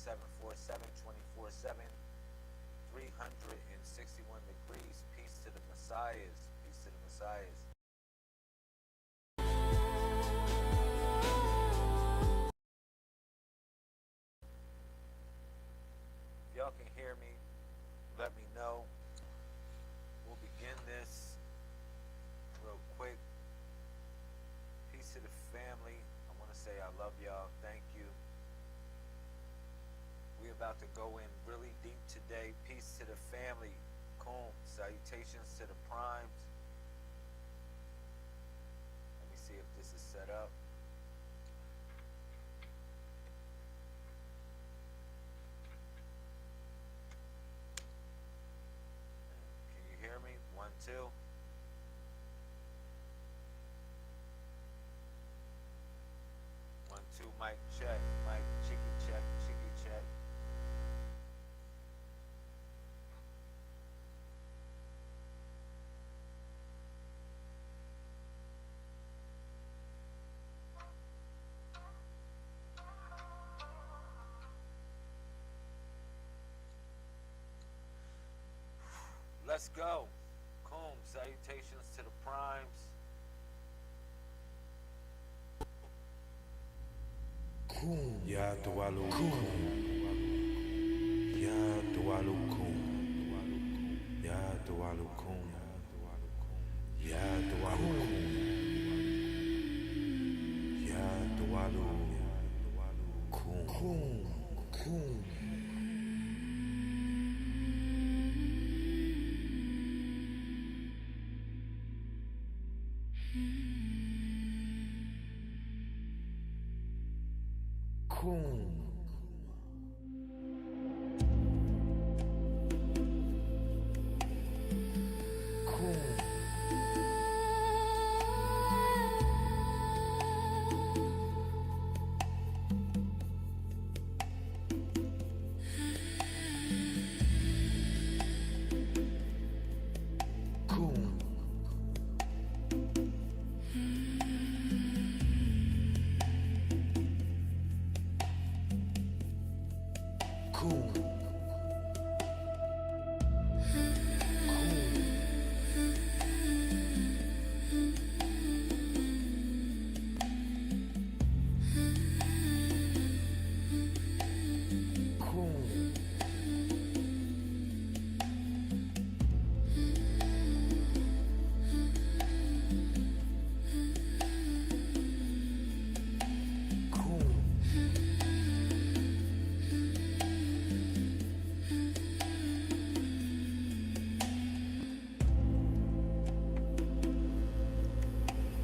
747 361 degrees. Peace to the Messiahs. Peace to the Messiahs. If y'all can hear me, let me know. We'll begin this real quick. Peace to the family. I want to say I love y'all. Thank you. We're about to go in really deep today. Peace to the family. Kum. Salutations to the primes. Let me see if this is set up. Can you hear me? 1, 2. 1, 2. Mic check. Mic cheeky check. Cheeky check. Let's go. Kum. Salutations to the primes. Kum. Ya Tawalu Kum. Ya Tawalu Kum. Ya Tawalu Kum. Ya Tawalu Kum. Ya Tawalu Kum. Kum. Kum. Kum.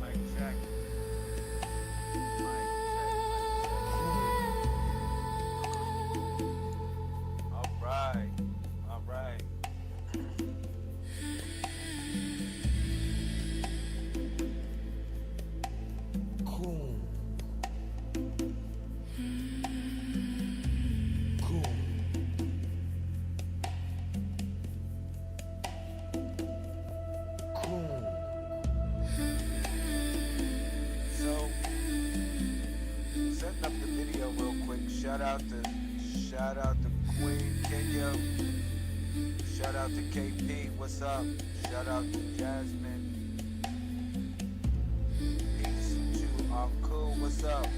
Mic check. All right. All right. Kum. Kum. Kum. So, setting up the video real quick. Shout out to Queen Kenya. Shout out to KP. What's up? Shout out to Jasmine. Peace to Uncle. What's up?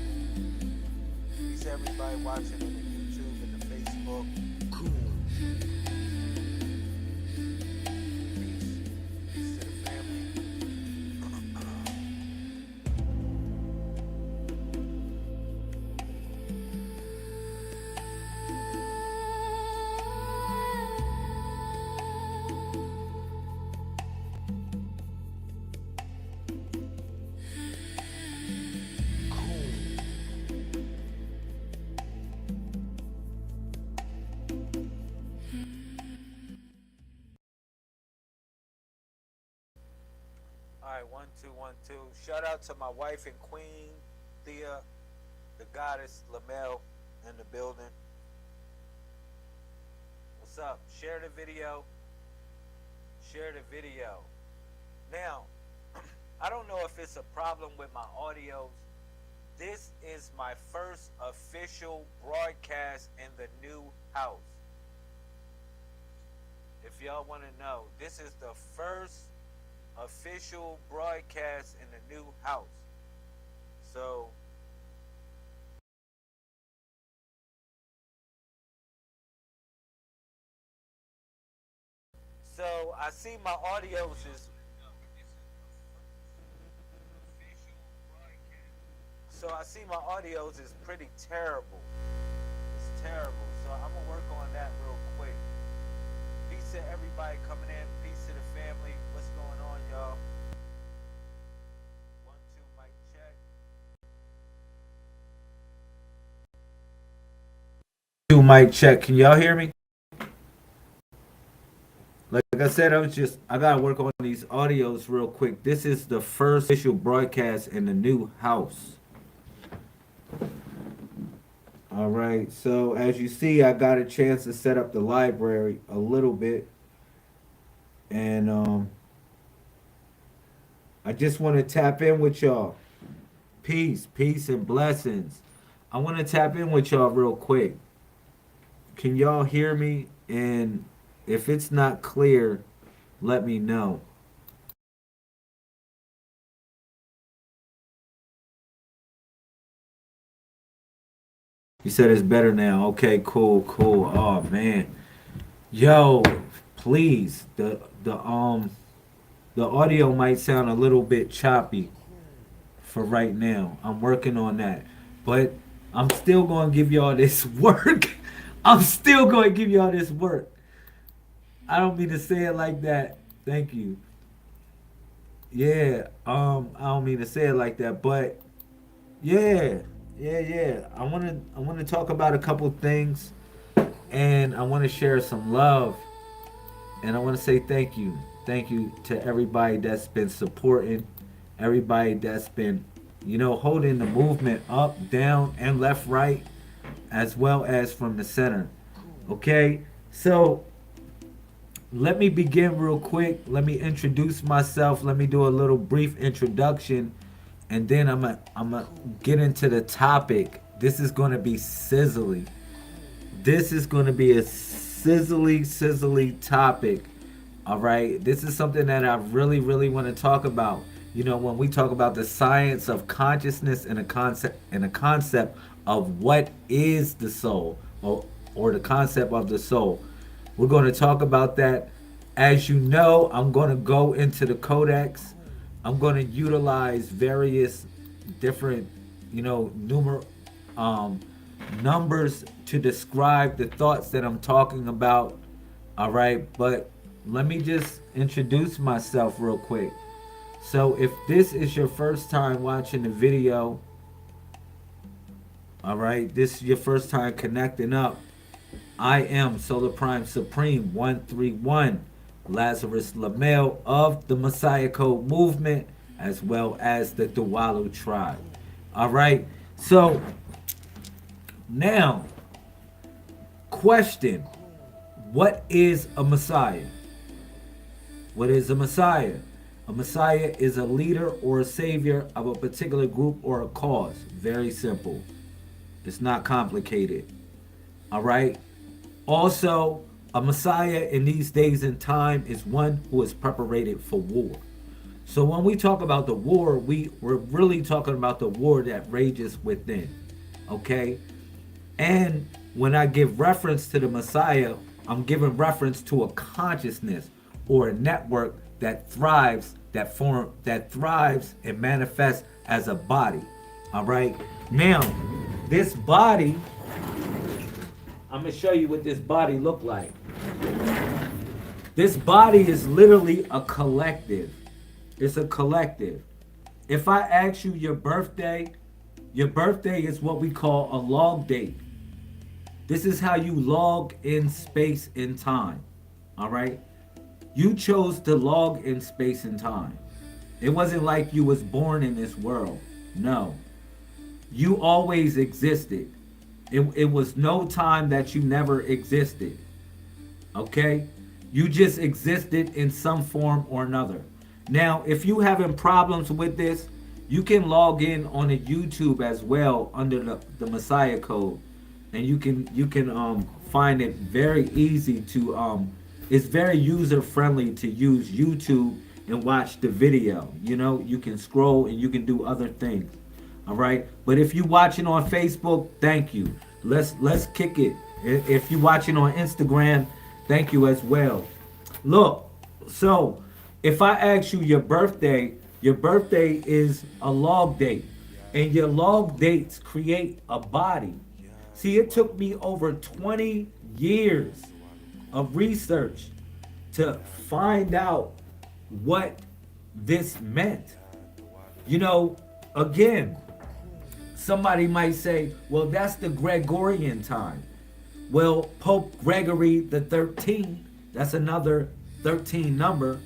Peace to everybody watching in the YouTube and the Facebook. Kum. Peace. Peace to the family. All right, 1, 2, 1, 2. Shout out to my wife and queen, Thea, the goddess, Lamel, in the building. What's up? Share the video. Share the video. Now, I don't know if it's a problem with my audios, This is my first official broadcast in the new house. If y'all want to know, this is the first official broadcast in the new house. So, I see my audios is I see my audios is pretty terrible. It's terrible. So I'm gonna work on that real quick. Peace to everybody coming in. Peace to the family. What's going on, y'all? 1, 2, mic check. 2 mic check. Can y'all hear me? Like I said, I gotta work on these audios real quick. This is the first official broadcast in the new house. All right, so as you see, I got a chance to set up the library a little bit, and I just want to tap in with y'all. Peace, peace, and blessings. I want to tap in with y'all real quick. Can y'all hear me? And if it's not clear, let me know. You said it's better now. Okay, cool, cool. Oh man. Yo, please. The audio might sound a little bit choppy for right now. I'm working on that. But I'm still going to give y'all this work. I'm still going to give y'all this work. I don't mean to say it like that. Thank you. Yeah, I don't mean to say it like that, but yeah, yeah. I want to talk about a couple things, and I want to share some love, and I want to say thank you to everybody that's been supporting, everybody that's been, holding the movement up, down, and left, right, as well as from the center. Okay, so let me begin real quick. Let me introduce myself. Let me do a little brief introduction, and then I'm gonna get into the topic. This is gonna be sizzly. This is gonna be a sizzly topic. All right. This is something that I really want to talk about. When we talk about the science of consciousness and a concept of what is the soul, or the concept of the soul. We're going to talk about that. As you know, I'm going to go into the codex. I'm going to utilize various different, numbers to describe the thoughts that I'm talking about. All right. But let me just introduce myself real quick. So if this is your first time watching the video, all right, this is your first time connecting up, I am Solar Prime Supreme 131, Lazarus Lamel of the Messiah Code movement, as well as the Dawalu tribe. All right, so now, question: what is a Messiah? What is a Messiah? A Messiah is a leader or a savior of a particular group or a cause. Very simple. It's not complicated. All right. Also, a Messiah in these days and time is one who is preparated for war. So when we talk about the war, we're really talking about the war that rages within. Okay? And when I give reference to the Messiah, I'm giving reference to a consciousness or a network that thrives and manifests as a body. All right? Now, this body, I'm going to show you what this body look like. This body is literally a collective. It's a collective. If I ask you your birthday is what we call a log date. This is how you log in space and time. All right? You chose to log in space and time. It wasn't like you was born in this world. No. You always existed. It was no time that you never existed. Okay? You just existed in some form or another. Now, if you having problems with this, You can log in on the YouTube as well under the Messiah code, and you can find it very easy to it's very user friendly to use YouTube and watch the video. You know, you can scroll and you can do other things. All right. But if you watching on Facebook, thank you. Let's kick it. If you watching on Instagram, thank you as well. Look, so if I ask you your birthday is a log date, and your log dates create a body. See, it took me over 20 years of research to find out what this meant. You know, again, somebody might say, well, that's the Gregorian time. Well, Pope Gregory the 13th, that's another 13 number.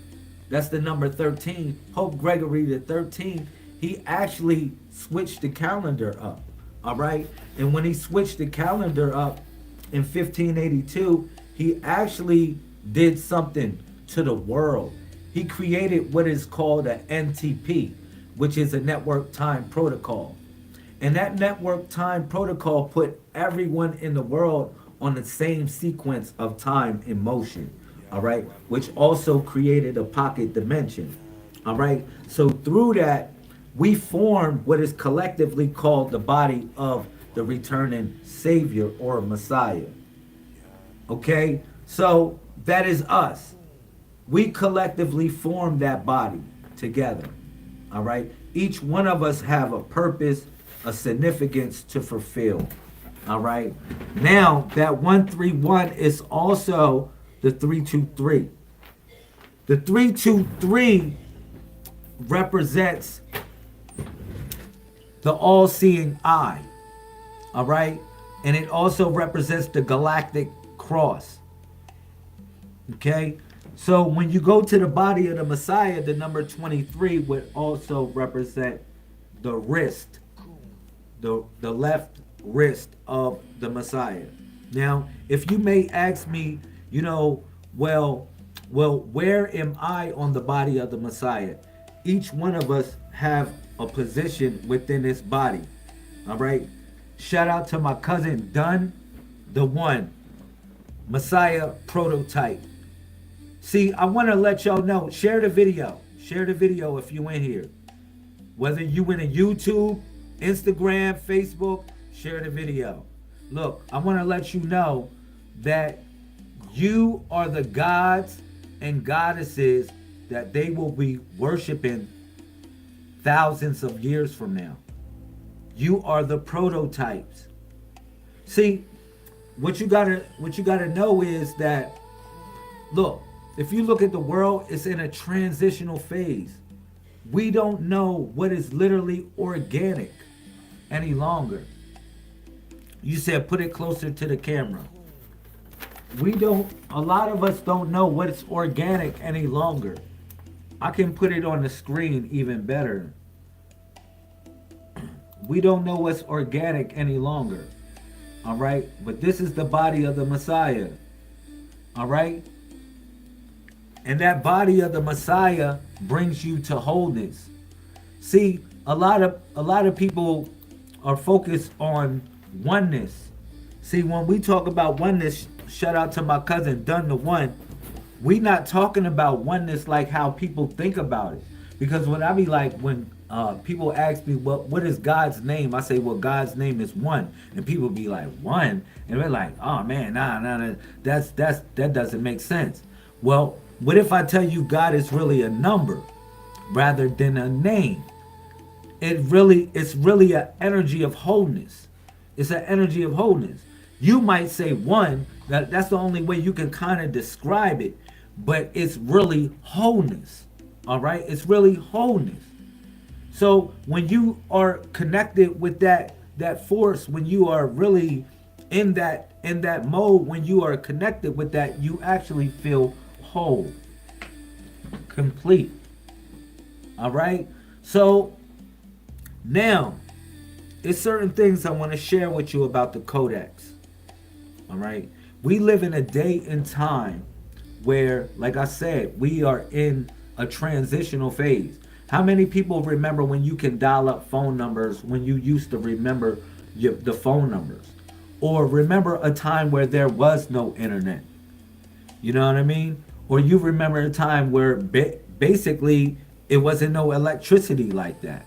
That's the number 13. Pope Gregory the 13th, he actually switched the calendar up. All right? And when he switched the calendar up in 1582, he actually did something to the world. He created what is called an NTP, which is a network time protocol. And that network time protocol put everyone in the world on the same sequence of time in motion. All right, which also created a pocket dimension. All right, so through that, we formed what is collectively called the body of the returning Savior or Messiah. Okay, so that is us. We collectively form that body together. All right, each one of us have a purpose, a significance to fulfill. All right, now that 131 is also the 323. The 323 represents the all-seeing eye. All right? And it also represents the galactic cross. Okay? So when you go to the body of the Messiah, the number 23 would also represent the wrist, the left wrist of the Messiah. Now, if you may ask me, you know, well, where am I on the body of the Messiah? Each one of us have a position within this body. All right. Shout out to my cousin Dunn, the one, Messiah prototype. See, I want to let y'all know, share the video. Share the video if you in here. Whether you in a YouTube, Instagram, Facebook, share the video. Look, I want to let you know that you are the gods and goddesses that they will be worshiping thousands of years from now. You are the prototypes. See, what you gotta know is that, look, if you look at the world, it's in a transitional phase. We don't know what is literally organic any longer. You said put it closer to the camera. A lot of us don't know what's organic any longer. I can put it on the screen even better. We don't know what's organic any longer. All right? But this is the body of the Messiah. All right? And that body of the Messiah brings you to wholeness. See, a lot of people are focused on oneness. See, when we talk about oneness, shout out to my cousin Dunn the One, we not talking about oneness like how people think about it. Because when I be like, when people ask me what is God's name, I say, well, God's name is one. And people be like, one? And they're like, oh man, nah, that doesn't make sense. Well, what if I tell you God is really a number rather than a name? It's really an energy of wholeness. It's an energy of wholeness. You might say one, that's the only way you can kind of describe it, but it's really wholeness. All right? It's really wholeness. So when you are connected with that force, when you are really in that mode, when you are connected with that, you actually feel whole, complete. All right? So now, it's certain things I want to share with you about the codex. All right? We live in a day and time where, like I said, we are in a transitional phase. How many people remember when you can dial up phone numbers when you used to remember the phone numbers? Or remember a time where there was no internet? You know what I mean? Or you remember a time where basically it wasn't no electricity like that.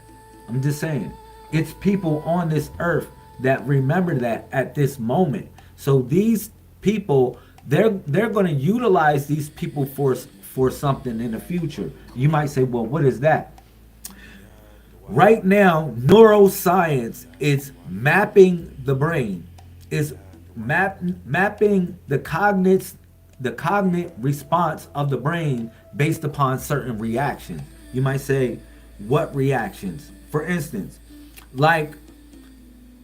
I'm just saying. It's people on this earth that remember that at this moment. So these people, they're going to utilize these people for something in the future. You might say, well, what is that? Right now, neuroscience is mapping the brain, is mapping the cognate response of the brain based upon certain reactions. You might say, what reactions? For instance, like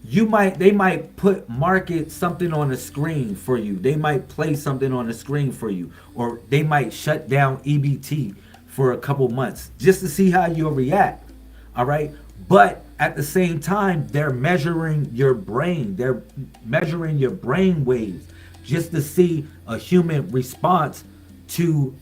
they might market something on the screen for you. They might play something on the screen for you, or they might shut down EBT for a couple months just to see how you'll react. All right. But at the same time, they're measuring your brain. They're measuring your brain waves just to see a human response to,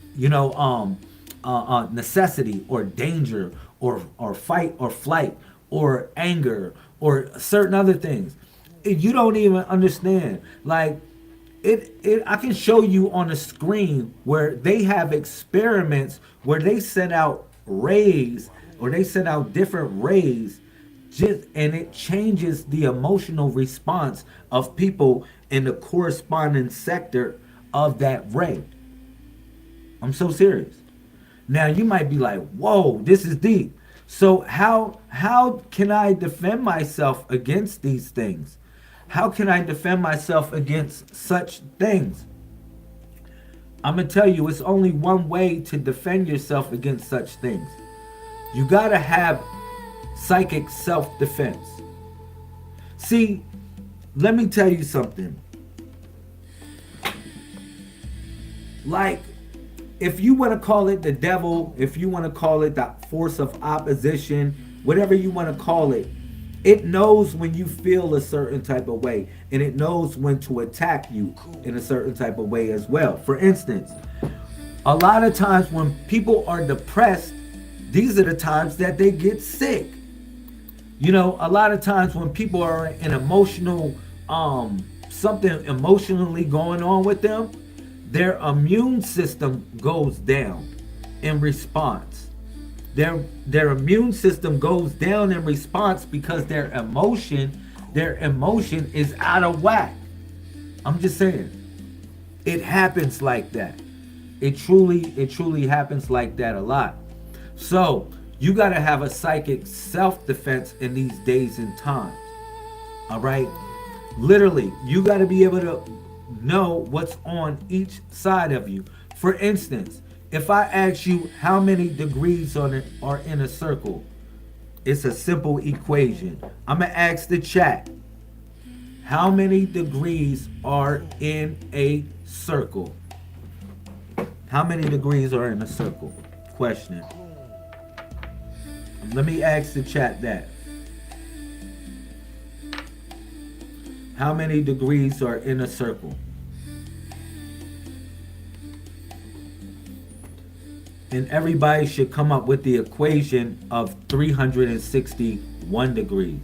necessity or danger or fight or flight or anger or certain other things. You don't even understand. Like I can show you on a screen where they have experiments where they send out rays or they send out different rays and it changes the emotional response of people in the corresponding sector of that ray. I'm so serious. Now you might be like, whoa, this is deep. So how can I defend myself against these things? How can I defend myself against such things? I'm going to tell you, it's only one way to defend yourself against such things. You got to have psychic self-defense. See, let me tell you something. Like, if you want to call it the devil, if you want to call it the force of opposition, whatever you want to call it, it knows when you feel a certain type of way, and it knows when to attack you in a certain type of way as well. For instance, a lot of times when people are depressed, these are the times that they get sick. A lot of times when people are in emotional, something emotionally going on with them, their immune system goes down in response. Their immune system goes down in response because their emotion is out of whack. I'm just saying. It happens like that. It truly happens like that a lot. So you got to have a psychic self-defense in these days and times. All right? Literally, you got to be able to know what's on each side of you. For instance, if I ask you how many degrees are in a circle, it's a simple equation. I'm going to ask the chat, how many degrees are in a circle? How many degrees are in a circle? Question. Let me ask the chat that. How many degrees are in a circle? And everybody should come up with the equation of 361 degrees.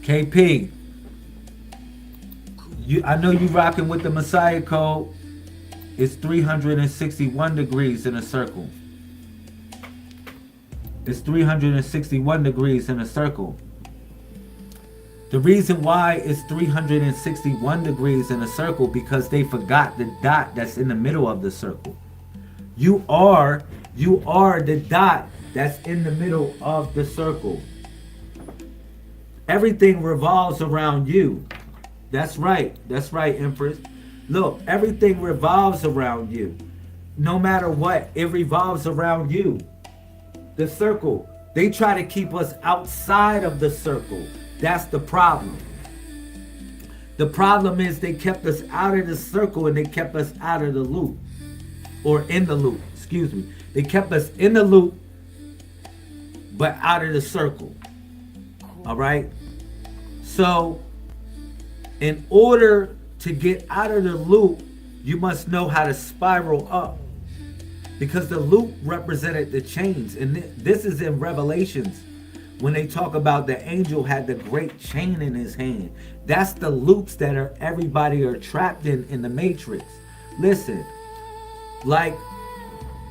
KP, I know you rocking with the Messiah Code. It's 361 degrees in a circle. It's 361 degrees in a circle. The reason why it's 361 degrees in a circle because they forgot the dot that's in the middle of the circle. You are the dot that's in the middle of the circle. Everything revolves around you. That's right, Empress. Look, everything revolves around you. No matter what, it revolves around you. The circle. They try to keep us outside of the circle. That's the problem. The problem is they kept us out of the circle and they kept us out of the loop. Or in the loop, excuse me. They kept us in the loop, but out of the circle. All right? So, in order to get out of the loop, you must know how to spiral up. because the loop represented the chains. And this is in Revelations when they talk about the angel had the great chain in his hand. That's the loops that are everybody are trapped in the matrix. Listen, like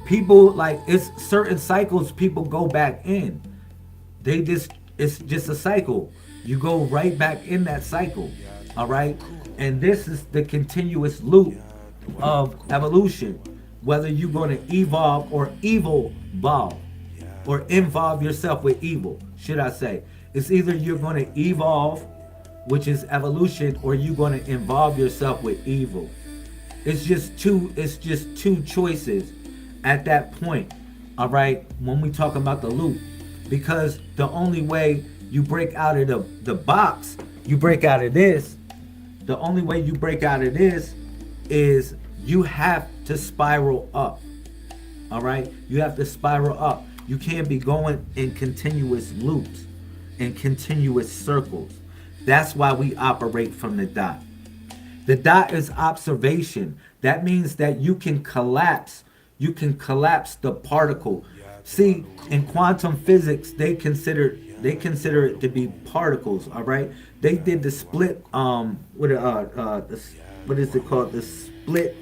people, like it's certain cycles people go back in. They just, it's just a cycle. You go right back in that cycle. All right. And this is the continuous loop of evolution. Whether you're going to evolve or evil evolve, or involve yourself with evil, should I say. It's either you're going to evolve, which is evolution, or you're going to involve yourself with evil. It's just two choices at that point. All right, when we talk about the loop, because the only way you break out of the box, you break out of this. The only way you break out of this is you have to spiral up. All right, you have to spiral up. You can't be going in continuous loops, in continuous circles. That's why we operate from the dot. The dot is observation. That means that you can collapse. You can collapse the particle. See, in quantum physics, they consider it to be particles. All right. They did the split. What is it called? The split.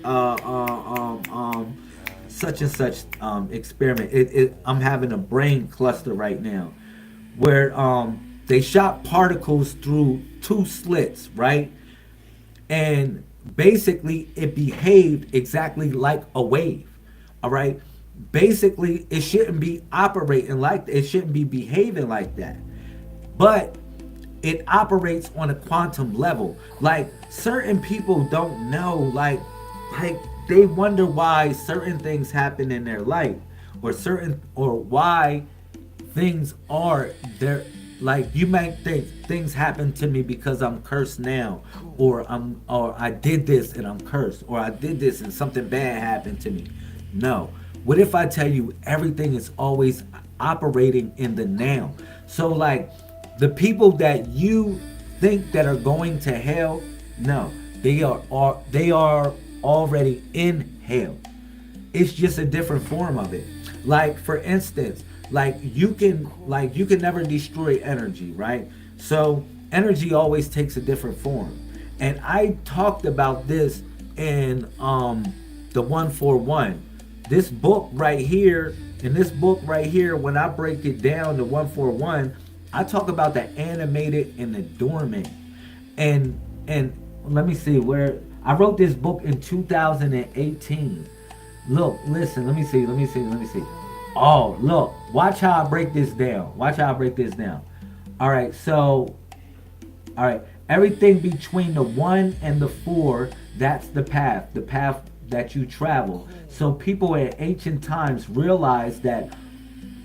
Such and such experiment. I'm having a brain cluster right now, where they shot particles through two slits, right? And basically it behaved exactly like a wave. All right. Basically, it shouldn't be operating like that. It shouldn't be behaving like that. But it operates on a quantum level. Like certain people don't know, like they wonder why certain things happen in their life, or why things are there. Like you might think things happen to me because I'm cursed now, or I did this and I'm cursed, or I did this and something bad happened to me. No. What if I tell you everything is always operating in the now? So like the people that you think that are going to hell, no, they are already in hell. It's just a different form of it. Like for instance, like you can never destroy energy, right? So energy always takes a different form. And I talked about this in the 141. This book right here, when I break it down to 141, I talk about the animated and the dormant. And let me see where I wrote this book in 2018. Look, listen, let me see. Oh, look, watch how I break this down. All right, everything between the 1 and the 4, that's the path that you travel. So people at ancient times realized that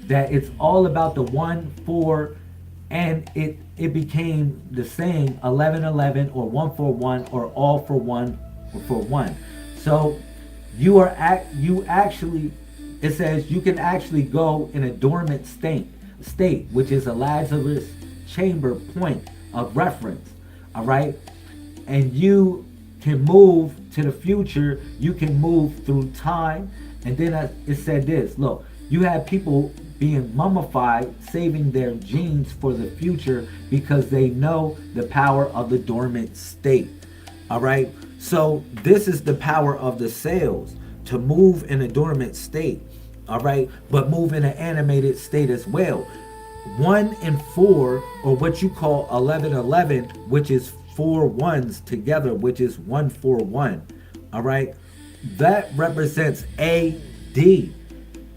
it's all about the 1, 4, and it became the saying 1111 or 141 or all for one or for one. So it says you can actually go in a dormant state, which is a Lazarus chamber point of reference. All right, and you can move to the future. You can move through time, and then it said this. Look, you have people being mummified, saving their genes for the future because they know the power of the dormant state. All right, so this is the power of the cells to move in a dormant state. All right, but move in an animated state as well. 1 and 4, or what you call 1111, which is 4 ones together, which is 141. All right, that represents AD.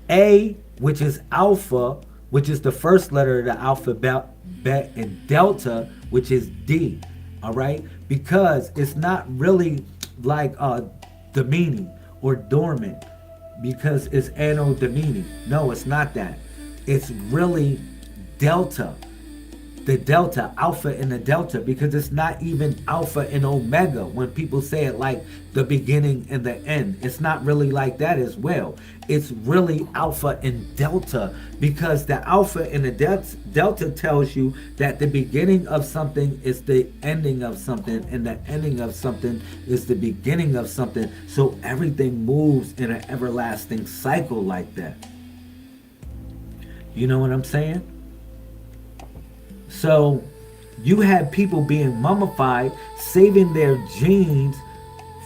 A, which is alpha, which is the first letter of the alphabet, and delta, which is D. All right, because it's not really like demeaning or dormant, because it's anno demeaning. No, it's not that. It's really delta. the delta, alpha and the delta, because it's not even alpha and omega when people say it like the beginning and the end. It's not really like that as well. It's really alpha and delta, because the alpha and the delta tells you that the beginning of something is the ending of something, and the ending of something is the beginning of something. So everything moves in an everlasting cycle like that. You know what I'm saying? So you have people being mummified, saving their genes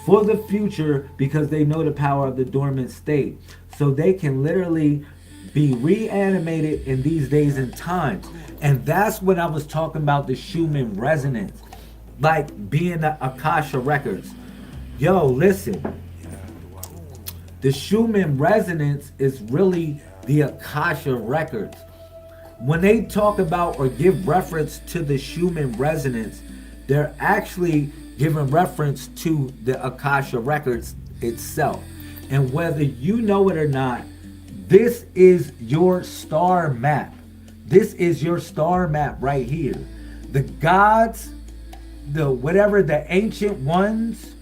for the future because they know the power of the dormant state. So they can literally be reanimated in these days and times. And that's what I was talking about, the Schumann resonance, like being the Akasha records. Yo, listen, the Schumann resonance is really the Akasha records. When they talk about or give reference to the Schumann resonance, they're actually giving reference to the Akasha records itself. And whether you know it or not, this is your star map. This is your star map right here. The gods, the whatever, the ancient ones,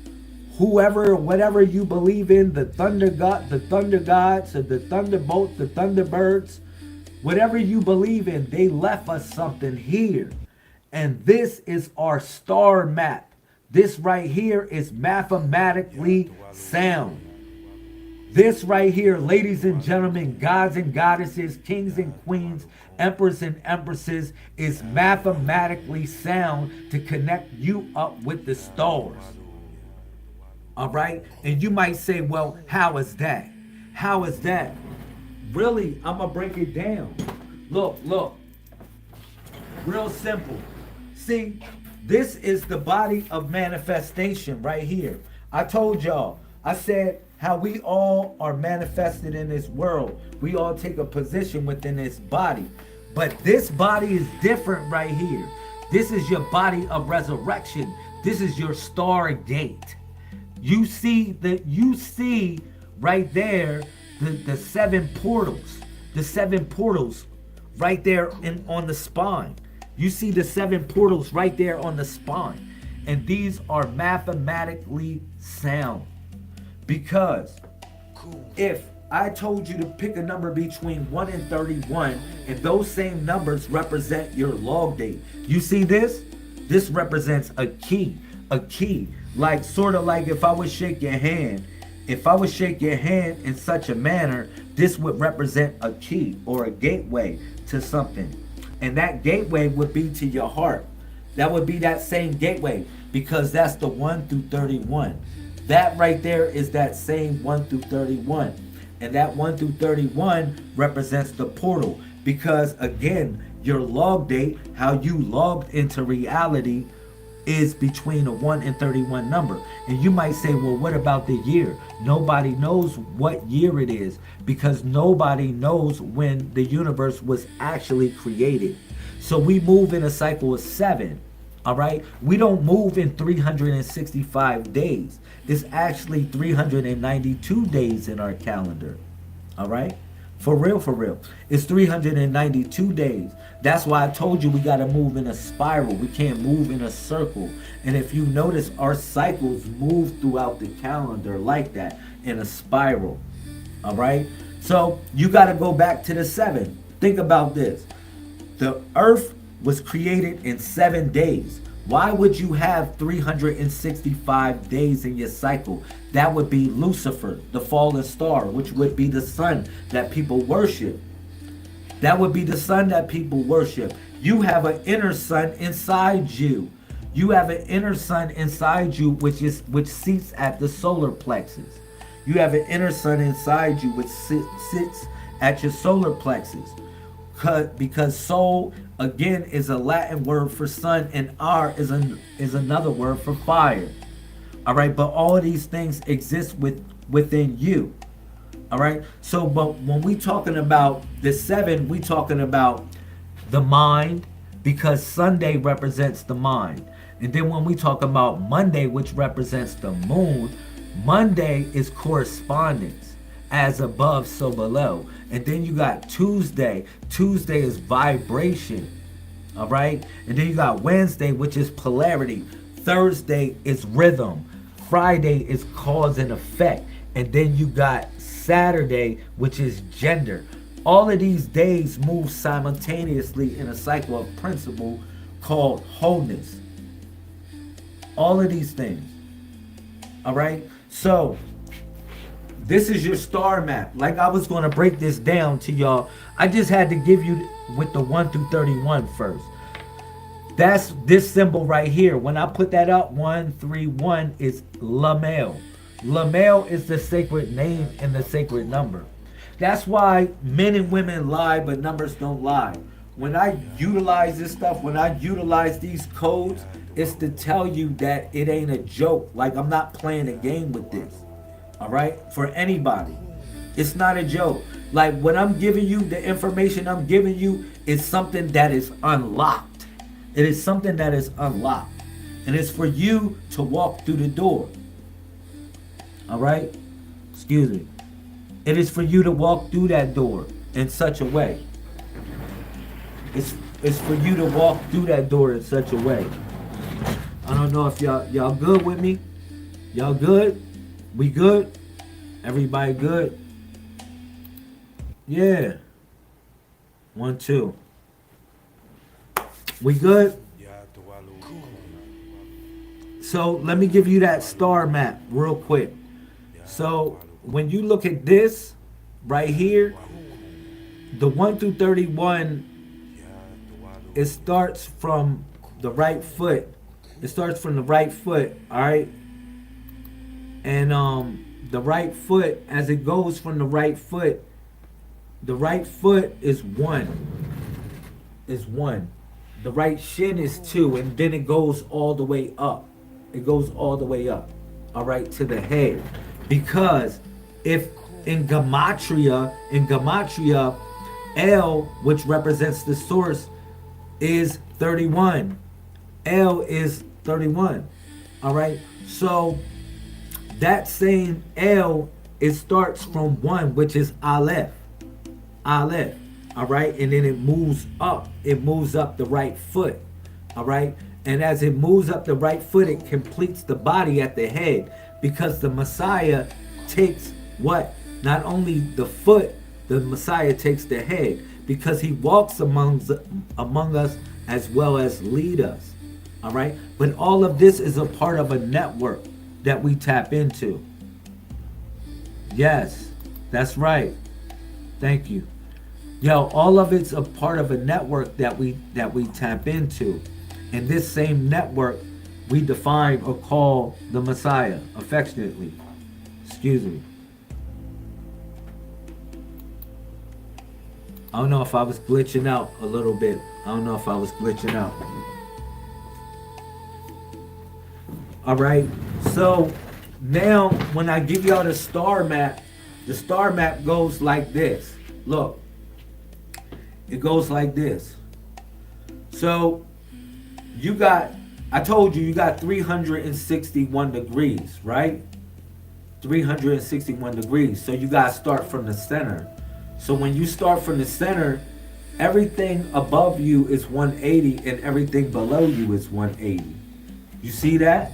whoever, whatever you believe in, the thunder god, the thunder gods, or the thunderbolts, the thunderbirds, whatever you believe in, they left us something here. And this is our star map. This right here is mathematically sound. This right here, ladies and gentlemen, gods and goddesses, kings and queens, emperors and empresses, is mathematically sound to connect you up with the stars. All right? And you might say, well, how is that? How is that? Really, I'm going to break it down. Look. Real simple. See, this is the body of manifestation right here. I told y'all, I said how we all are manifested in this world. We all take a position within this body. But this body is different right here. This is your body of resurrection. This is your star gate. You see right there the seven portals. The seven portals right there on the spine. You see the seven portals right there on the spine. And these are mathematically sound. Because if I told you to pick a number between 1 and 31, and those same numbers represent your log date. You see this? This represents a key. A key. Like, sort of like if I would shake your hand. If I would shake your hand in such a manner, this would represent a key or a gateway to something. And that gateway would be to your heart. That would be that same gateway, because that's the 1 through 31. That right there is that same 1 through 31. And that 1 through 31 represents the portal. Because again, your log date, how you logged into reality, is between a 1 and 31 number. And you might say, well, what about the year? Nobody knows what year it is, because nobody knows when the universe was actually created. So we move in a cycle of 7. All right, we don't move in 365 days. It's actually 392 days in our calendar. All right, for real. It's 392 days. That's why I told you we got to move in a spiral. We can't move in a circle. And if you notice, our cycles move throughout the calendar like that, in a spiral. All right, so you got to go back to the 7. Think about this. The earth was created in 7 days. Why would you have 365 days in your cycle? That would be Lucifer, the fallen star, which would be the sun that people worship. That would be the sun that people worship. You have an inner sun inside you. You have an inner sun inside you, which seats at the solar plexus. You have an inner sun inside you, which sits at your solar plexus. Because soul, again, is a Latin word for sun, and R is another word for fire. All right, but all of these things exist within you. All right, so but when we talking about the 7, we talking about the mind, because Sunday represents the mind. And then when we talk about Monday, which represents the moon, Monday is correspondence. As above, so below. And then you got Tuesday. Tuesday is vibration. All right. And then you got Wednesday, which is polarity. Thursday is rhythm. Friday is cause and effect. And then you got Saturday, which is gender. All of these days move simultaneously in a cycle of principle called wholeness. All of these things. All right. So this is your star map. Like I was going to break this down to y'all. I just had to give you with the 1 through 31 first. That's this symbol right here. When I put that up, 131 is Lamel. Lamel is the sacred name and the sacred number. That's why men and women lie, but numbers don't lie. When I utilize this stuff, when I utilize these codes, it's to tell you that it ain't a joke. Like I'm not playing a game with this. All right? For anybody. It's not a joke. Like when I'm giving you the information I'm giving you is something that is unlocked. It is something that is unlocked. And it's for you to walk through the door. All right? Excuse me. It is for you to walk through that door in such a way. It's for you to walk through that door in such a way. I don't know if y'all good with me. Y'all good? We good? Everybody good? Yeah. 1, 2. We good? So let me give you that star map real quick. So when you look at this right here, the 1 through 31, it starts from the right foot. It starts from the right foot, all right? And the right foot, as it goes from the right foot is 1. Is 1. The right shin is 2, and then it goes all the way up. It goes all the way up, all right, to the head. Because if in Gematria, L, which represents the source, is 31. L is 31, all right? So that same L, it starts from 1, which is Aleph. Aleph, all right? And then it moves up. It moves up the right foot, all right? And as it moves up the right foot, it completes the body at the head, because the Messiah takes what? Not only the foot, the Messiah takes the head, because he walks among us as well as lead us, all right? But all of this is a part of a network that we tap into. Yes, that's right. Thank you. Yo, all of it's a part of a network that we tap into. And this same network we define or call the Messiah, affectionately. Excuse me. I don't know if I was glitching out a little bit. All right. So now when I give y'all the star map goes like this. Look. It goes like this. So I told you got 361 degrees, right? 361 degrees. So you got to start from the center. So when you start from the center, everything above you is 180 and everything below you is 180. You see that?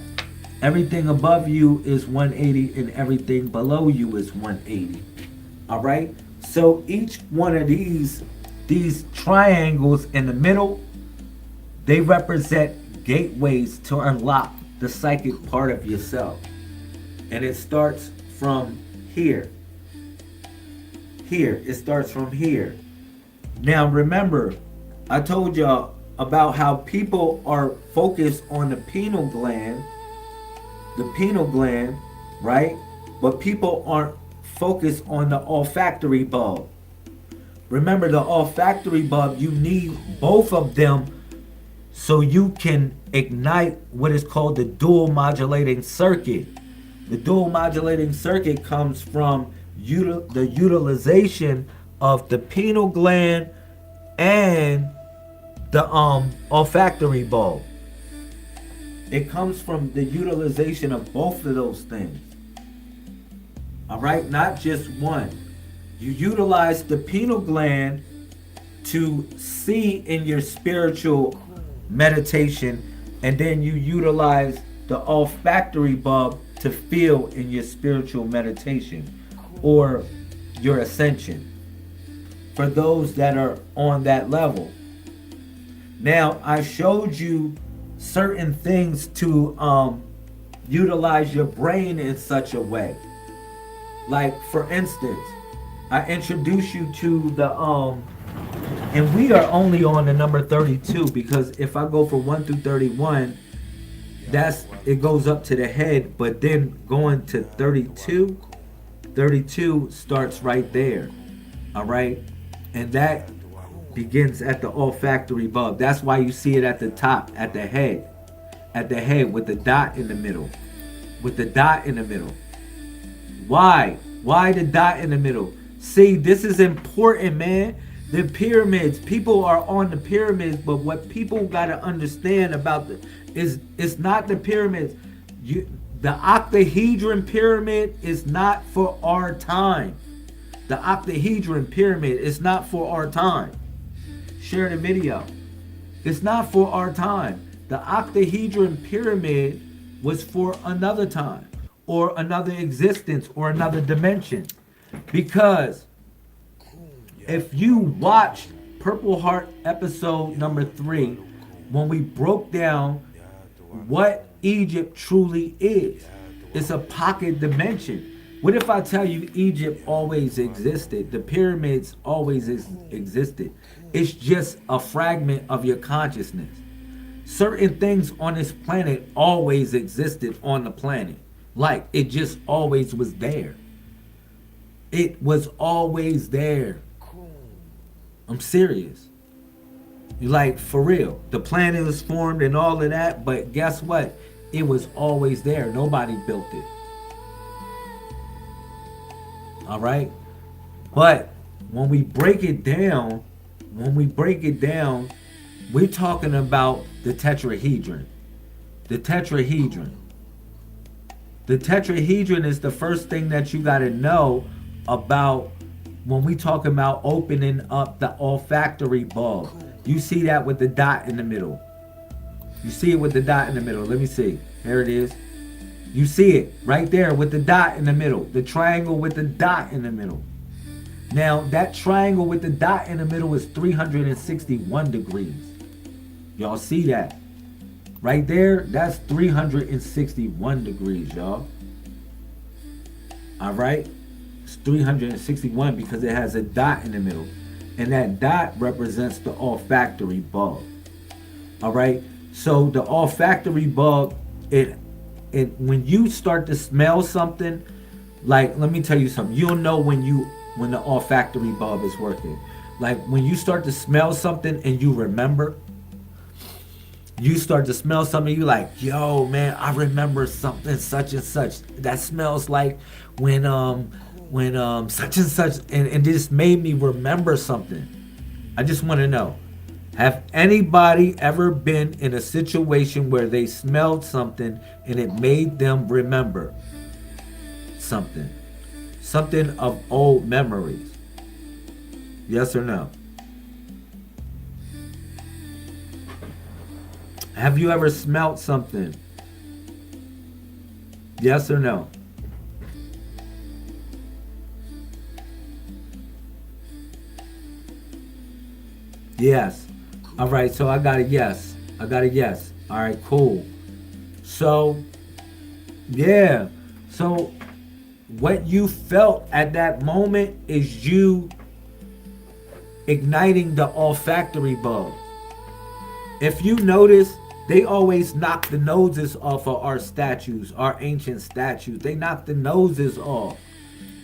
Everything above you is 180 and everything below you is 180. All right? So each one of these triangles in the middle, they represent gateways to unlock the psychic part of yourself. And it starts from here. It starts from here. Now remember, I told y'all about how people are focused on the pineal gland, right? But people aren't focused on the olfactory bulb. Remember, the olfactory bulb, you need both of them so you can ignite what is called the dual modulating circuit. The dual modulating circuit comes from the utilization of the pineal gland and the olfactory bulb. It comes from the utilization of both of those things. All right, not just one. You utilize the pineal gland to see in your spiritual meditation, and then you utilize the olfactory bulb to feel in your spiritual meditation or your ascension for those that are on that level. Now, I showed you certain things to utilize your brain in such a way. Like, for instance, I introduced you to the and we are only on the number 32, because if I go for 1 through 31, it goes up to the head, but then going to 32 starts right there. All right? And that begins at the olfactory bulb. That's why you see it at the top, at the head. At the head with the dot in the middle. With the dot in the middle. Why? Why the dot in the middle? See, this is important, man. The pyramids, people are on the pyramids, but what people got to understand about it's not the pyramids. The octahedron pyramid is not for our time. The octahedron pyramid is not for our time. Share the video. It's not for our time. The octahedron pyramid was for another time, or another existence, or another dimension. Because if you watched Purple Heart episode number 3, when we broke down what Egypt truly is, it's a pocket dimension. What if I tell you Egypt always existed? The pyramids always existed. It's just a fragment of your consciousness. Certain things on this planet always existed on the planet. Like, it just always was there. It was always there. I'm serious. Like, for real. The planet was formed and all of that, but guess what? It was always there. Nobody built it. All right? But when we break it down, we're talking about the tetrahedron. The tetrahedron. The tetrahedron is the first thing that you got to know about when we talk about opening up the olfactory bulb. You see that with the dot in the middle. You see it with the dot in the middle. Let me see. There it is. You see it right there with the dot in the middle. The triangle with the dot in the middle. Now, that triangle with the dot in the middle is 361 degrees. Y'all see that? Right there, that's 361 degrees, y'all. All right? It's 361 because it has a dot in the middle. And that dot represents the olfactory bulb. All right? So the olfactory bulb, when you start to smell something, like, let me tell you something. You'll know when the olfactory bulb is working. Like, when you start to smell something and you remember, you start to smell something, you like, yo, man, I remember something such and such. That smells like when such and such, and this made me remember something. I just want to know, have anybody ever been in a situation where they smelled something and it made them remember something? Something of old memories? Yes or no? Have you ever smelt something? Yes or no? Yes. All right, so I got a yes. All right, cool. So, yeah. So, what you felt at that moment is you igniting the olfactory bulb. If you notice, they always knock the noses off of our statues, our ancient statues. They knock the noses off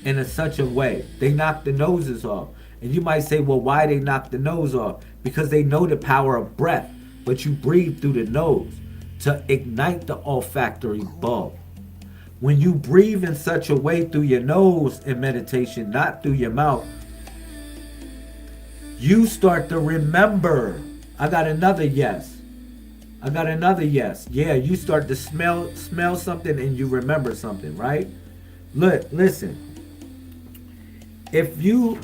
in such a way. They knock the noses off. And you might say, well, why they knock the nose off? Because they know the power of breath. But you breathe through the nose to ignite the olfactory bulb. When you breathe in such a way through your nose in meditation, not through your mouth, you start to remember. I got another yes. Yeah, you start to smell something and you remember something, right? Look, listen. If you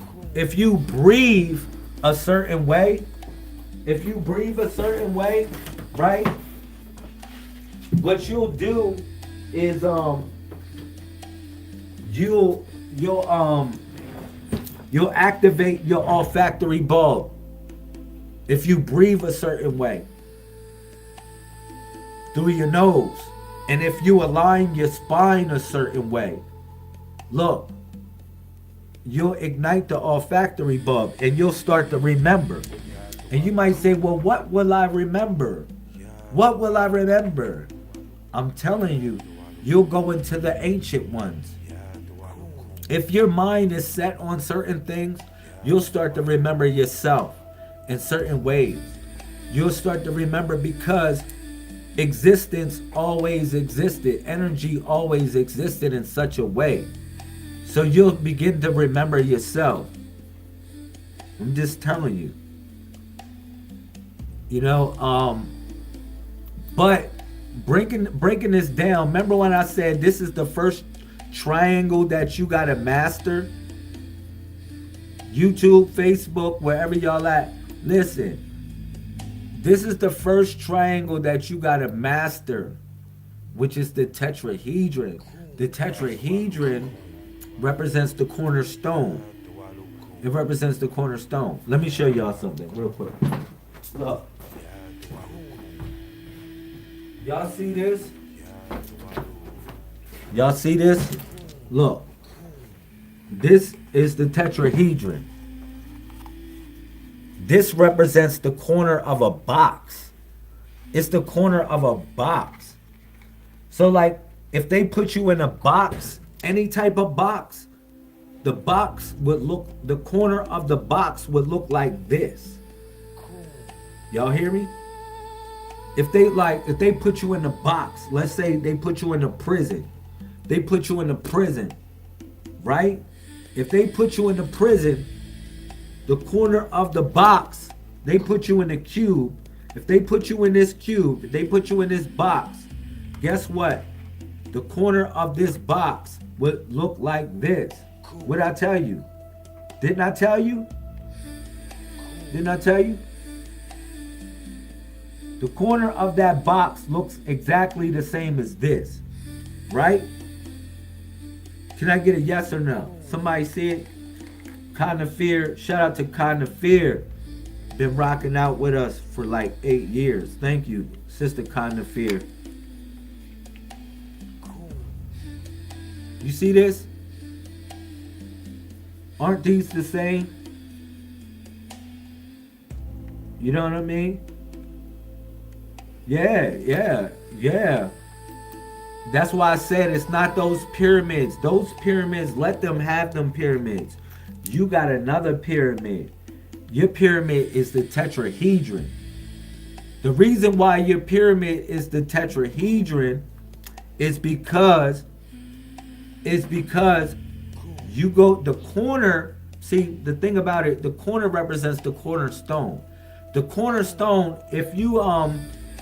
breathe a certain way, if you breathe a certain way, right? What you'll do is you'll you'll activate your olfactory bulb if you breathe a certain way through your nose. And if you align your spine a certain way, look, you'll ignite the olfactory bulb and you'll start to remember. And you might say, well, what will I remember? What will I remember? I'm telling you, you'll go into the ancient ones. If your mind is set on certain things, you'll start to remember yourself in certain ways. You'll start to remember because existence always existed. Energy always existed in such a way. So you'll begin to remember yourself. I'm just telling you. You know, but breaking this down, remember when I said this is the first triangle that you gotta master? YouTube, Facebook, wherever y'all at, listen, this is the first triangle that you gotta master, which is the tetrahedron. The tetrahedron represents the cornerstone. It represents the cornerstone. Let me show y'all something real quick. Look. Y'all see this? Y'all see this? Look. This is the tetrahedron. This represents the corner of a box. It's the corner of a box. So like if they put you in a box, any type of box, the box would look, the corner of the box would look like this. Y'all hear me? If they put you in a box, let's say they put you in a prison. They put you in a prison, right? If they put you in a prison, the corner of the box, they put you in a cube. If they put you in this cube, if they put you in this box, guess what? The corner of this box would look like this. What did I tell you? Didn't I tell you? Didn't I tell you? The corner of that box looks exactly the same as this, right? Can I get a yes or no? Somebody see it? Kind Fear, shout out to Kind Fear. Been rocking out with us for like 8 years. Thank you, Sister Kind Fear. You see this? Aren't these the same? You know what I mean? Yeah. That's why I said it's not those pyramids. Those pyramids, let them have them pyramids. You got another pyramid. Your pyramid is the tetrahedron. The reason why your pyramid is the tetrahedron is because you go the corner. See, the thing about it, the corner represents the cornerstone. The cornerstone, if you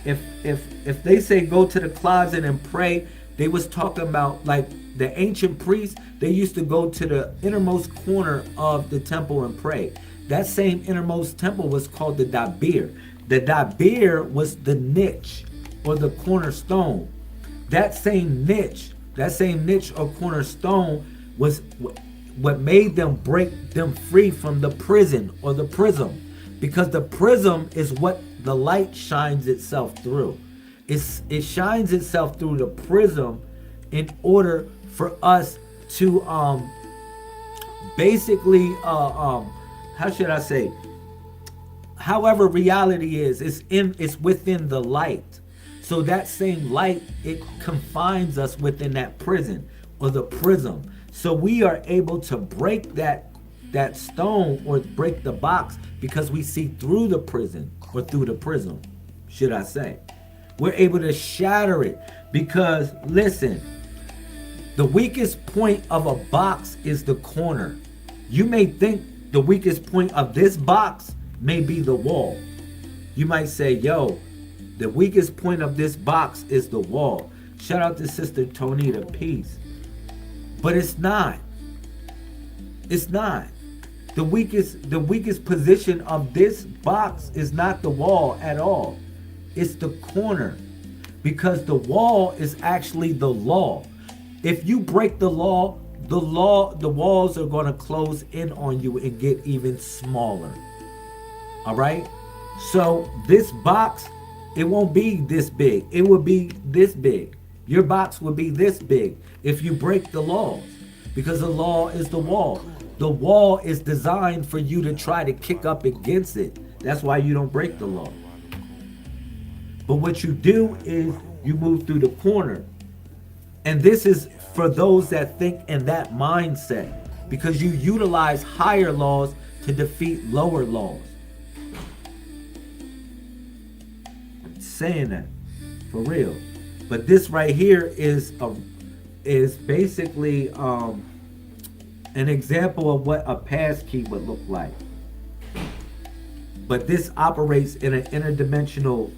if they say go to the closet and pray, they was talking about like the ancient priests, they used to go to the innermost corner of the temple and pray. That same innermost temple was called the Dabir. The Dabir was the niche or the cornerstone. That same niche or cornerstone was what made them break them free from the prison or the prism. Because the prism is what the light shines itself through. It shines itself through the prism in order for us to basically how should I say, however reality is, it's within the light. So that same light, it confines us within that prison or the prism. So we are able to break that stone or break the box because we see through the prison or through the prism, should I say. We're able to shatter it because, listen, the weakest point of a box is the corner. You may think the weakest point of this box may be the wall. You might say, yo, the weakest point of this box is the wall. Shout out to Sister Tonita, peace. But it's not. It's not. The weakest position of this box is not the wall at all. It's the corner. Because the wall is actually the law. If you break the walls are going to close in on you and get even smaller. All right? So this box, it won't be this big. It will be this big. Your box will be this big if you break the laws. Because the law is the wall. The wall is designed for you to try to kick up against it. That's why you don't break the law. But what you do is you move through the corner. And this is for those that think in that mindset. Because you utilize higher laws to defeat lower laws. I'm saying that for real. But this right here is basically an example of what a passkey would look like. But this operates in an interdimensional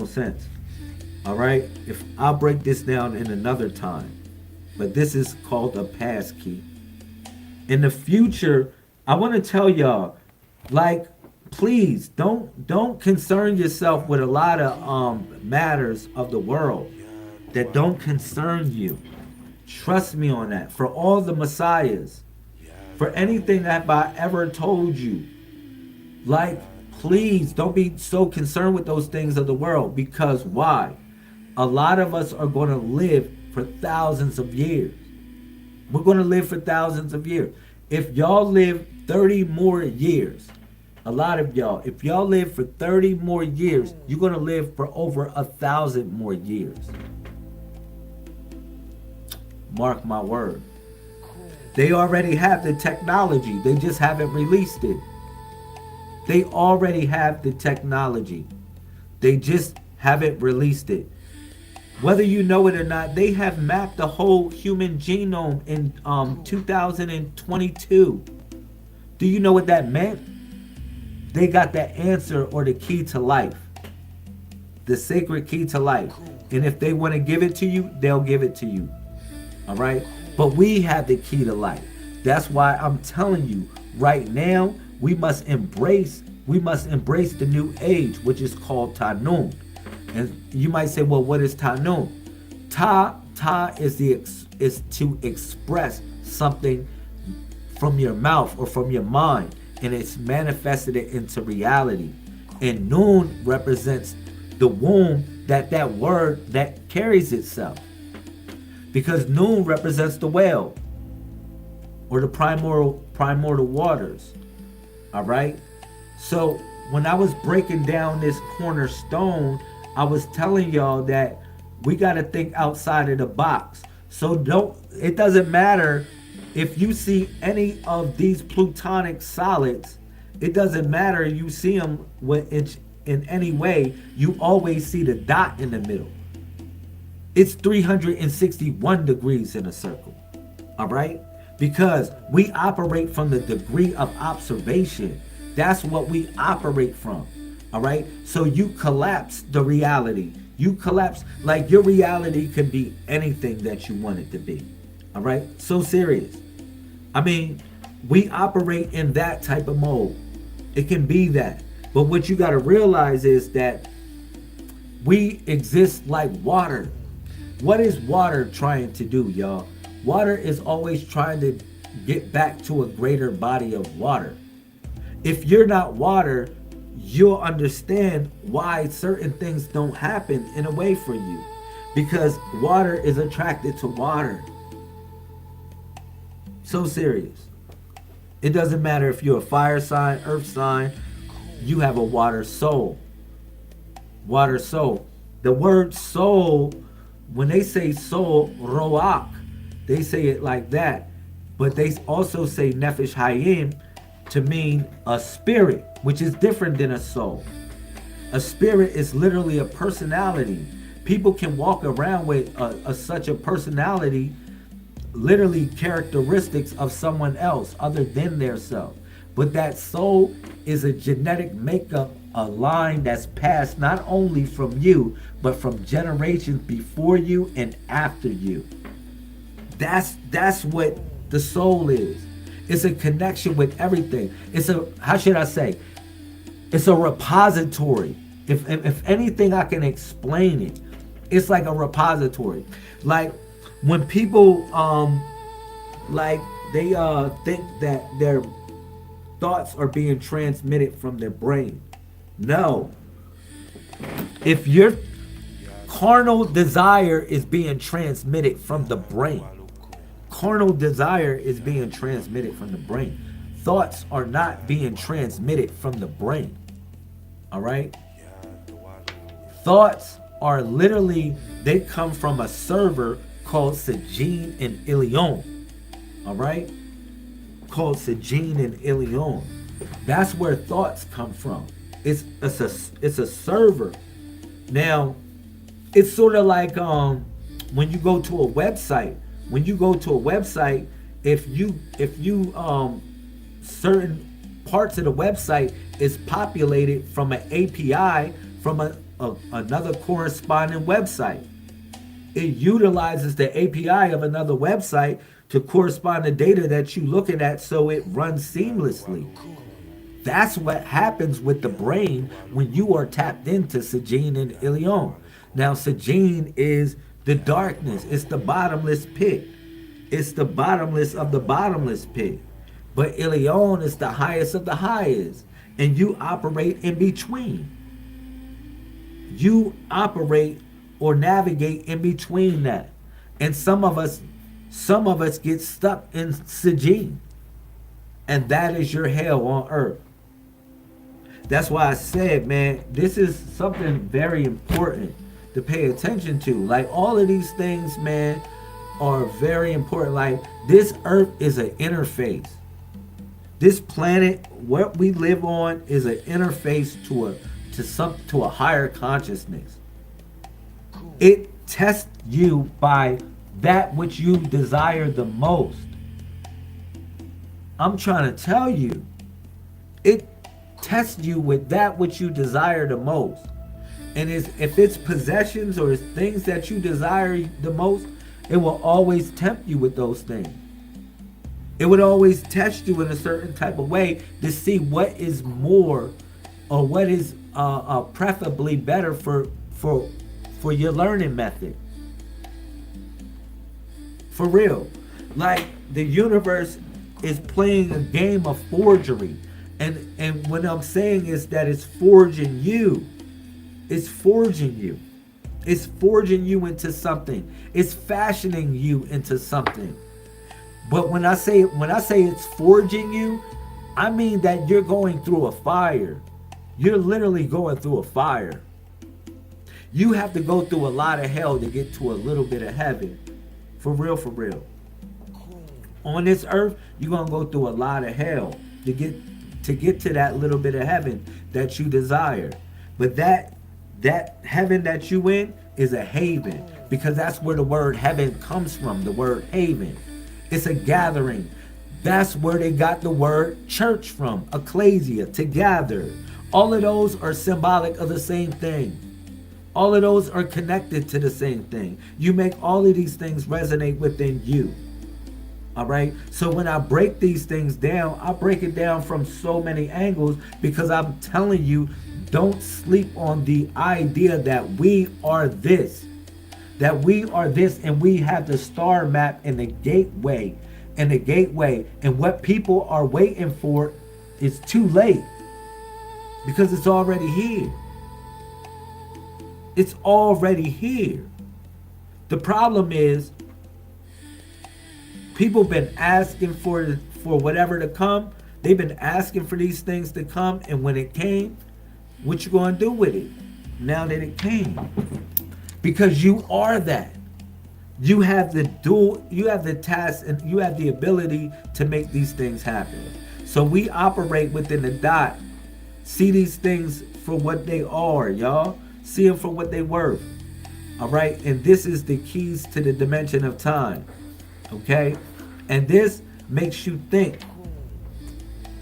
sense. All right? If I'll break this down in another time. But this is called a passkey. In the future, I want to tell y'all, like, please don't concern yourself with a lot of matters of the world that don't concern you. Trust me on that. For all the messiahs, for anything that I ever told you, like, please don't be so concerned with those things of the world. Because why? A lot of us are going to live for thousands of years. We're going to live for thousands of years. If y'all live 30 more years, a lot of y'all, if y'all live for 30 more years, you're going to live for over 1,000 more years. Mark my word. They already have the technology. They just haven't released it. They already have the technology. They just haven't released it. Whether you know it or not, they have mapped the whole human genome in 2022. Do you know what that meant? They got the answer or the key to life. The sacred key to life. And if they want to give it to you, they'll give it to you. All right? But we have the key to life. That's why I'm telling you, right now, we must embrace the new age, which is called Tanun. And you might say, well, what is Tanun? Ta is to express something from your mouth or from your mind, and it's manifested it into reality. And Nun represents the womb that word that carries itself. Because Nun represents the well or the primordial waters. All right? So when I was breaking down this cornerstone, I was telling y'all that we got to think outside of the box. So it doesn't matter if you see any of these plutonic solids, it doesn't matter you see them in any way, you always see the dot in the middle. It's 361 degrees in a circle. All right? Because we operate from the degree of observation. That's what we operate from. All right? So you collapse the reality. You collapse, like your reality can be anything that you want it to be. All right? So serious. I mean, we operate in that type of mode. It can be that. But what you got to realize is that we exist like water. What is water trying to do, y'all? Water is always trying to get back to a greater body of water. If you're not water, you'll understand why certain things don't happen in a way for you. Because water is attracted to water. So serious. It doesn't matter if you're a fire sign, earth sign, you have a water soul. Water soul. The word soul, when they say soul, roach, they say it like that. But they also say nefesh hayim to mean a spirit, which is different than a soul. A spirit is literally a personality. People can walk around with such a personality, literally characteristics of someone else other than their self. But that soul is a genetic makeup, a line that's passed not only from you, but from generations before you and after you. That's what the soul is. It's a connection with everything. It's a, how should I say? It's a repository. If anything, I can explain it. It's like a repository. Like when people like they think that their thoughts are being transmitted from their brain. No. If your carnal desire is being transmitted from the brain, carnal desire is being transmitted from the brain. Thoughts are not being transmitted from the brain. All right? Thoughts are literally, they come from a server called Sajin and Ilion. All right? Called Sajin and Ilion. That's where thoughts come from. It's a server. Now, it's sort of like when you go to a website. When you go to a website, if you certain parts of the website is populated from an API from another corresponding website. It utilizes the API of another website to correspond the data that you're looking at so it runs seamlessly. That's what happens with the brain when you are tapped into Sajin and Ilion. Now, Sajin is the darkness. It's the bottomless pit. It's the bottomless of the bottomless pit. But Ilion is the highest of the highest. And you operate in between. You operate or navigate in between that. And some of us get stuck in Sajin. And that is your hell on earth. That's why I said, man, this is something very important to pay attention to. Like all of these things, man, are very important. Like this earth is an interface. This planet, what we live on, is an interface to a higher consciousness. It tests you by that which you desire the most. I'm trying to tell you, it tests you with that which you desire the most. And if it's possessions or it's things that you desire the most, it will always tempt you with those things. It would always test you in a certain type of way to see what is more or what is preferably better for your learning method. For real. Like the universe is playing a game of forgery. And what I'm saying is that it's forging you. It's forging you. It's forging you into something. It's fashioning you into something. But when I say it's forging you, I mean that you're going through a fire. You're literally going through a fire. You have to go through a lot of hell to get to a little bit of heaven. For real, for real. On this earth, you're going to go through a lot of hell to get to that little bit of heaven that you desire. But that heaven that you in is a haven, because that's where the word heaven comes from, the word haven. It's a gathering. That's where they got the word church from, ecclesia, to gather. All of those are symbolic of the same thing. All of those are connected to the same thing. You make all of these things resonate within you. All right. So when I break these things down, I break it down from so many angles, because I'm telling you, don't sleep on the idea that we are this. That we are this, and we have the star map and the gateway. And what people are waiting for is too late, because it's already here. It's already here. The problem is, people been asking for whatever to come. They've been asking for these things to come, and when it came, what you gonna do with it now that it came? Because you are that. You have the task, and you have the ability to make these things happen. So we operate within the dot. See these things for what they are, y'all. See them for what they worth. All right? And this is the keys to the dimension of time. Okay? And this makes you think.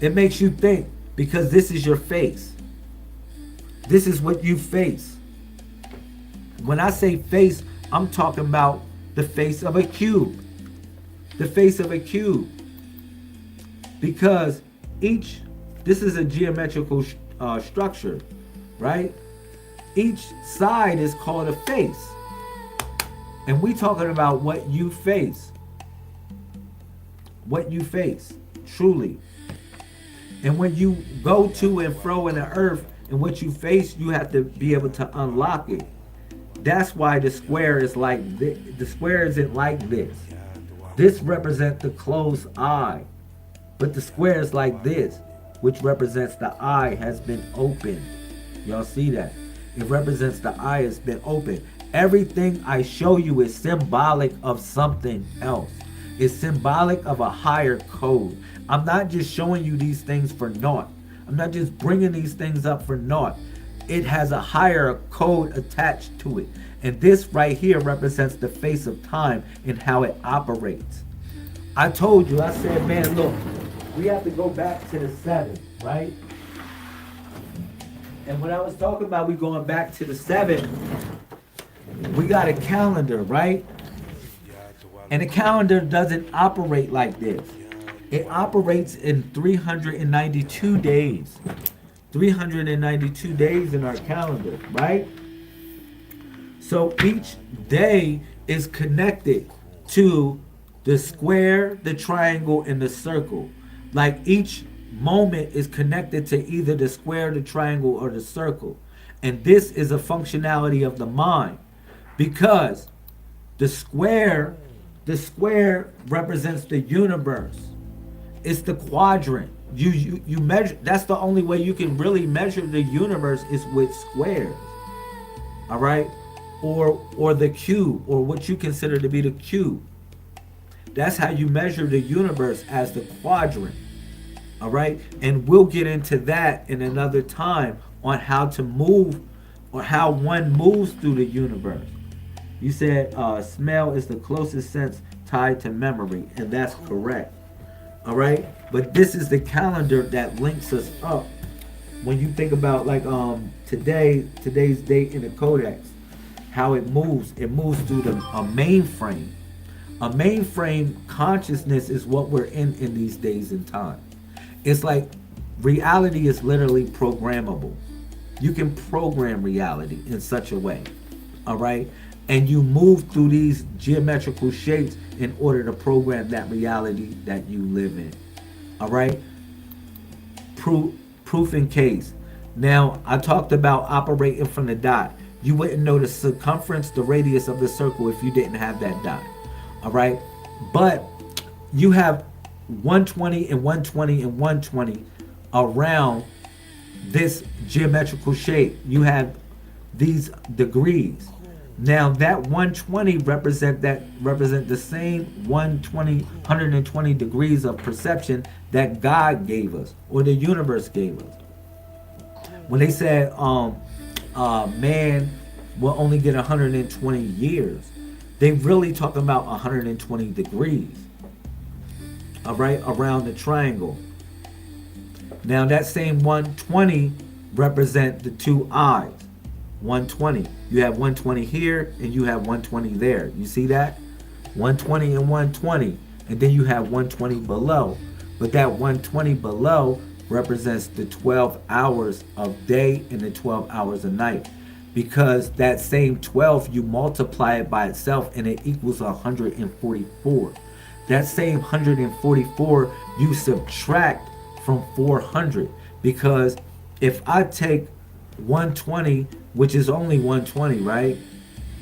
It makes you think, because this is your face. This is what you face. When I say face, I'm talking about the face of a cube. The face of a cube. because this is a geometrical structure, right? Each side is called a face. And we talking about what you face. What you face, truly. And when you go to and fro in the earth and what you face, you have to be able to unlock it. That's why the square is like this. The square isn't like this. This represents the closed eye. But the square is like this, which represents the eye has been opened. Y'all see that? It represents the eye has been opened. Everything I show you is symbolic of something else. It's symbolic of a higher code. I'm not just showing you these things for naught. I'm not just bringing these things up for naught. It has a higher code attached to it. And this right here represents the face of time and how it operates. I told you, I said, man, look, we have to go back to the 7, right? And when I was talking about we going back to the 7, we got a calendar, right? And a calendar doesn't operate like this. It operates in 392 days. 392 days in our calendar, right? So each day is connected to the square, the triangle, and the circle. Like each moment is connected to either the square, the triangle, or the circle. And this is a functionality of the mind, because the square represents the universe. It's the quadrant. You measure. That's the only way you can really measure the universe is with squares. All right, or the cube, or what you consider to be the cube. That's how you measure the universe, as the quadrant. All right, and we'll get into that in another time on how to move, or how one moves through the universe. You said smell is the closest sense tied to memory, and that's correct. All right, but this is the calendar that links us up. When you think about like today's date in the codex, how it moves through a mainframe. A mainframe consciousness is what we're in these days and time. It's like reality is literally programmable. You can program reality in such a way, all right? And you move through these geometrical shapes in order to program that reality that you live in, all right? Proof in case. Now, I talked about operating from the dot. You wouldn't know the circumference, the radius of the circle if you didn't have that dot, all right? But you have 120 and 120 and 120 around this geometrical shape. You have these degrees. Now that 120 represent the same 120 degrees of perception that God gave us, or the universe gave us. When they said man will only get 120 years, they really talking about 120 degrees. All right, around the triangle. Now that same 120 represent the two eyes. 120. You have 120 here and you have 120 there. You see that? 120 and 120. And then you have 120 below. But that 120 below represents the 12 hours of day and the 12 hours of night. Because that same 12, you multiply it by itself and it equals 144. That same 144 you subtract from 400. Because if I take 120, which is only 120, right?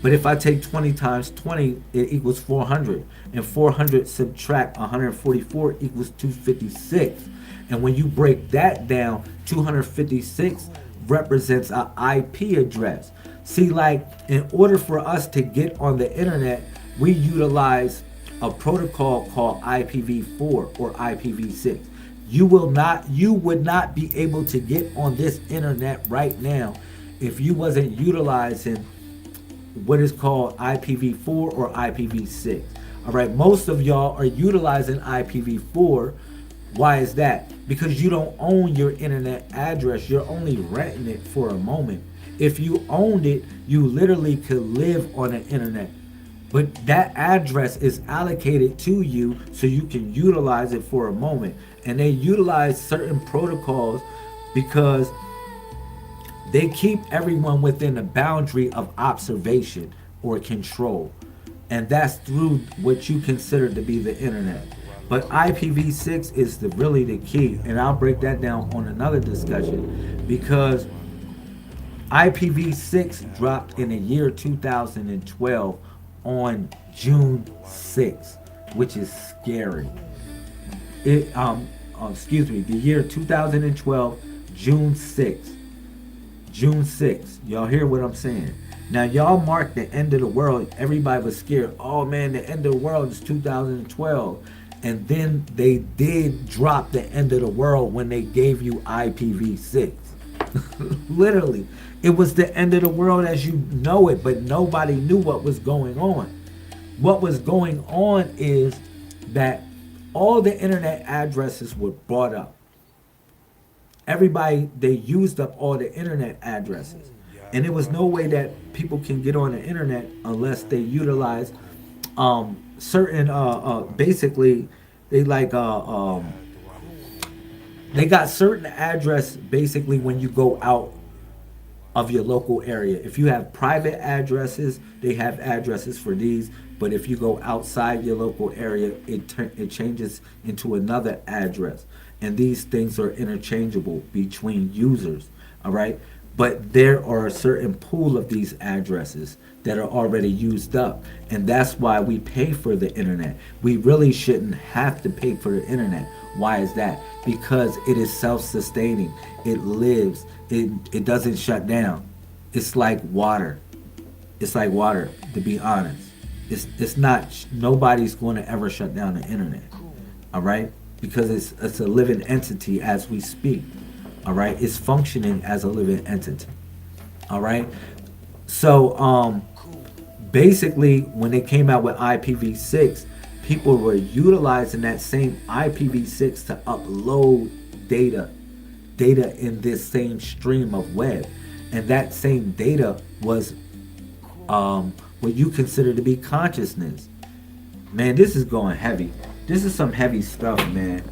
But if I take 20 times 20, it equals 400. And 400 subtract 144 equals 256. And when you break that down, 256 represents an IP address. See, like, in order for us to get on the internet, we utilize a protocol called IPv4 or IPv6. You would not be able to get on this internet right now if you wasn't utilizing what is called IPv4 or IPv6. All right, most of y'all are utilizing IPv4. Why is that? Because you don't own your internet address. You're only renting it for a moment. If you owned it, you literally could live on the internet but that address is allocated to you so you can utilize it for a moment. And they utilize certain protocols because they keep everyone within the boundary of observation or control. And that's through what you consider to be the internet. But IPv6 is really the key. And I'll break that down on another discussion because IPv6 dropped in the year 2012 on June 6th, which is scary. The year 2012, June 6th. June 6th. Y'all hear what I'm saying? Now y'all marked the end of the world. Everybody was scared. Oh man, the end of the world is 2012. And then they did drop the end of the world when they gave you IPv6. Literally. It was the end of the world as you know it, but nobody knew what was going on. What was going on is that all the internet addresses were brought up. Everybody, they used up all the internet addresses. And there was no way that people can get on the internet unless they utilize certain basically they they got certain address basically when you go out of your local area. If you have private addresses, they have addresses for these. But if you go outside your local area, it changes into another address. And these things are interchangeable between users. All right. But there are a certain pool of these addresses that are already used up. And that's why we pay for the internet. We really shouldn't have to pay for the internet. Why is that? Because it is self-sustaining. It lives. It doesn't shut down. It's like water. It's like water, to be honest. It's not, nobody's going to ever shut down the internet. All right? Because it's a living entity as we speak. All right? It's functioning as a living entity. All right? So basically when they came out with IPv6, people were utilizing that same IPv6 to upload data in this same stream of web. And that same data was what you consider to be consciousness. Man, this is going heavy. This is some heavy stuff, man.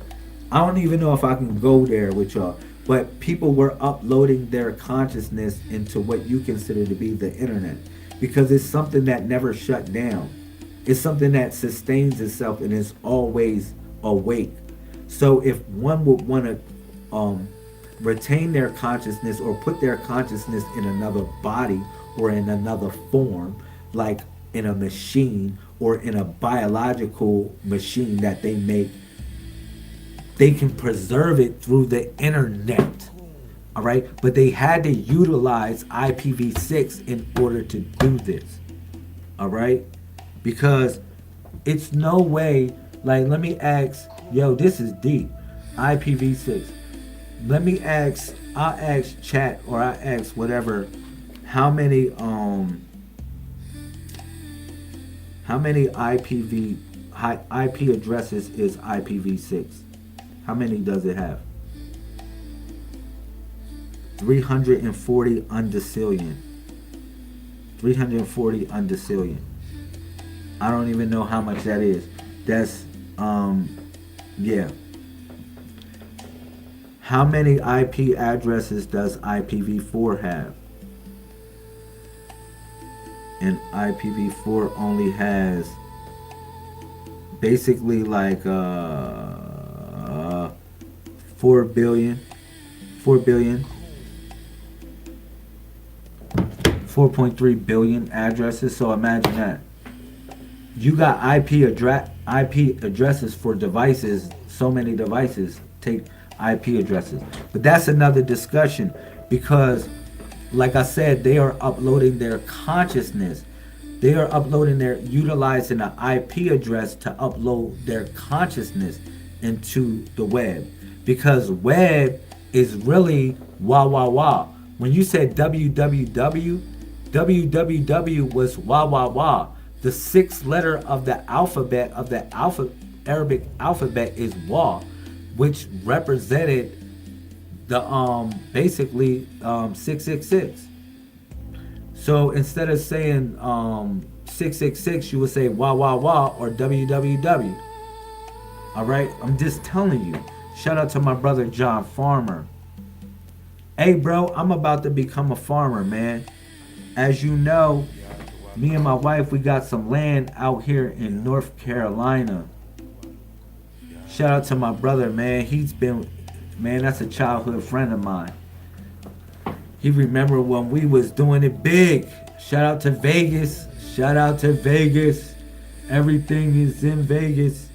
I don't even know if I can go there with y'all. But people were uploading their consciousness into what you consider to be the internet. Because it's something that never shut down. It's something that sustains itself and is always awake. So if one would want to retain their consciousness or put their consciousness in another body or in another form, like in a machine or in a biological machine that they make, they can preserve it through the internet. All right, but they had to utilize IPv6 in order to do this. All right, because it's no way. Like, let me ask, yo, this is deep. IPv6. Let me ask. I'll ask chat or I ask whatever. How many IP addresses is IPv6? How many does it have? 340 undecillion. 340 undecillion. I don't even know how much that is. That's yeah. How many IP addresses does IPv4 have? And IPv4 only has basically like 4 billion 4.3 billion addresses. So imagine that. You got IP addresses for devices. So many devices take IP addresses. But that's another discussion because, like I said, they are uploading their consciousness. They are utilizing an IP address to upload their consciousness into the web. Because web is really wah wah wah. When you said www, www was wah wah wah. The sixth letter of the alphabet of the Arabic alphabet is wah, which represented the basically 666. So instead of saying 666, you would say wah wah wah or www. All right, I'm just telling you. Shout out to my brother John Farmer. Hey, bro, I'm about to become a farmer, man. As you know, me and my wife, we got some land out here in North Carolina. Shout out to my brother, man. He's been, man, that's a childhood friend of mine. He remember when we was doing it big. Shout out to Vegas. Shout out to Vegas. Everything is in Vegas.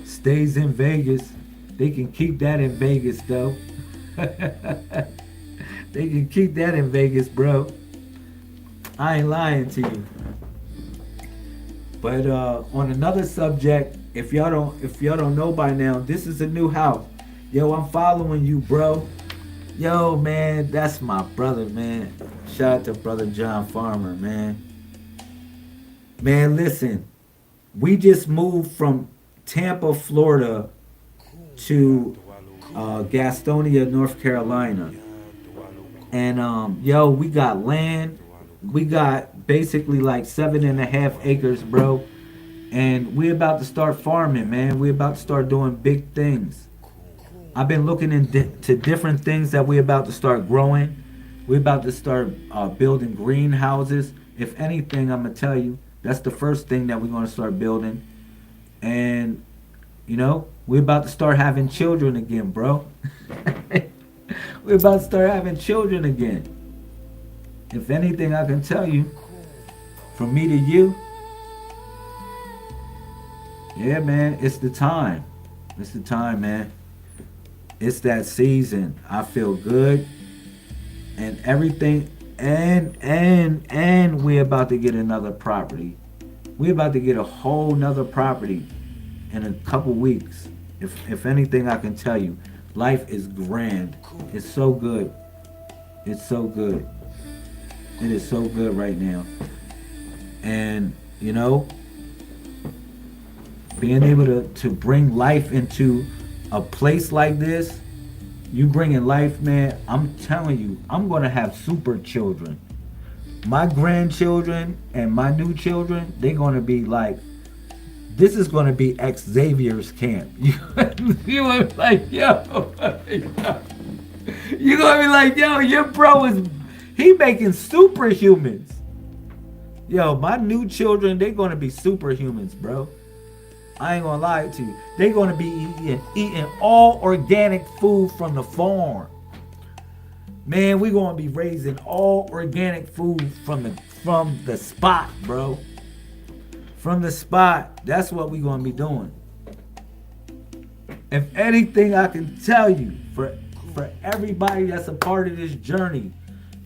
Stays in Vegas. They can keep that in Vegas, though. They can keep that in Vegas, bro. I ain't lying to you. But on another subject, if y'all don't know by now, this is a new house. Yo, I'm following you, bro. Yo, man, that's my brother, man. Shout out to brother John Farmer, man. Man, listen, we just moved from Tampa, Florida to Gastonia, North Carolina. And yo, we got land. We got basically like 7.5 acres, bro. And we about to start farming, man. We about to start doing big things. I've been looking into different things that we about to start growing. We about to start building greenhouses. If anything, I'm gonna tell you, that's the first thing that we're gonna start building. And you know, we're about to start having children again, bro. We're about to start having children again. If anything, I can tell you, from me to you, yeah, man, it's the time. It's the time, man. It's that season. I feel good. And everything, and we're about to get another property. We're about to get a whole nother property in a couple weeks. If anything, I can tell you, life is grand. It's so good. It's so good. It is so good right now. And, you know, being able to bring life into a place like this, you bringing life, man, I'm telling you, I'm going to have super children. My grandchildren and my new children, they're going to be like, this is going to be Xavier's camp. You going to be like, yo. You're going to be like, yo, your bro is, he making superhumans. Yo, my new children, they're going to be superhumans, bro. I ain't gonna lie to you. They're gonna be eating all organic food from the farm. Man, we're gonna be raising all organic food from the spot, bro. From the spot. That's what we're gonna be doing. If anything, I can tell you, for everybody that's a part of this journey,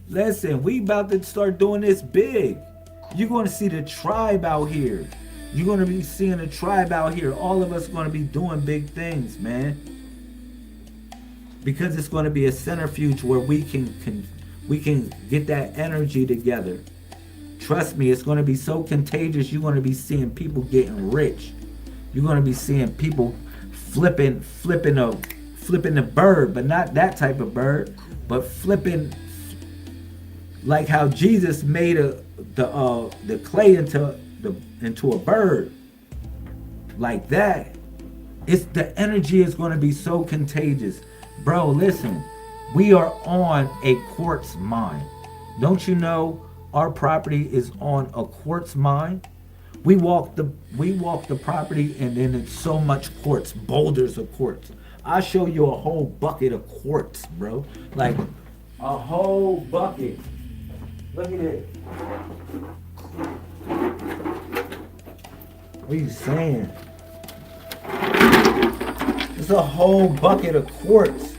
listen, we about to start doing this big. You're gonna see the tribe out here. You're going to be seeing a tribe out here. All of us are going to be doing big things, man. Because it's going to be a centrifuge where we can get that energy together. Trust me, it's going to be so contagious. You're going to be seeing people getting rich. You're going to be seeing people flipping a bird, but not that type of bird, but flipping like how Jesus made the clay into a bird, like that. It's the energy is going to be so contagious, bro. Listen, we are on a quartz mine. Don't you know our property is on a quartz mine? We walk the property, and then it's so much quartz, boulders of quartz. I'll show you a whole bucket of quartz, bro. Like a whole bucket. Look at it. What are you saying? It's a whole bucket of quartz.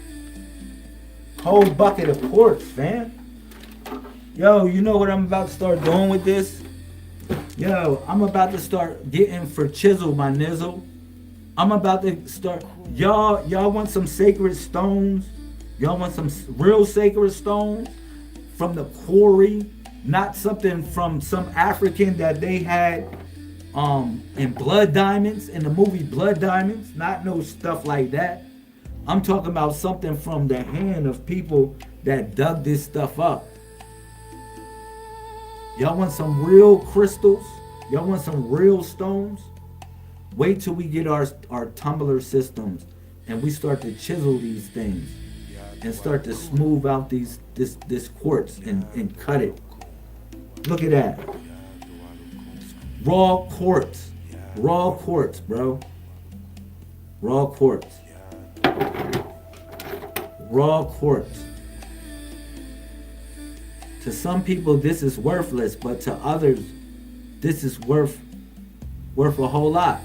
Whole bucket of quartz, fam. Yo, you know what I'm about to start doing with this? Yo, I'm about to start getting for chisel my nizzle. I'm about to start. Y'all want some sacred stones? Y'all want some real sacred stones from the quarry? Not something from some African that they had in Blood Diamonds, in the movie Blood Diamonds. Not no stuff like that. I'm talking about something from the hand of people that dug this stuff up. Y'all want some real crystals? Y'all want some real stones? Wait till we get our tumbler systems and we start to chisel these things and start to smooth out this quartz and cut it. Look at that. Raw quartz. Raw quartz, bro. Raw quartz. Raw quartz. To some people this is worthless, but to others this is worth a whole lot.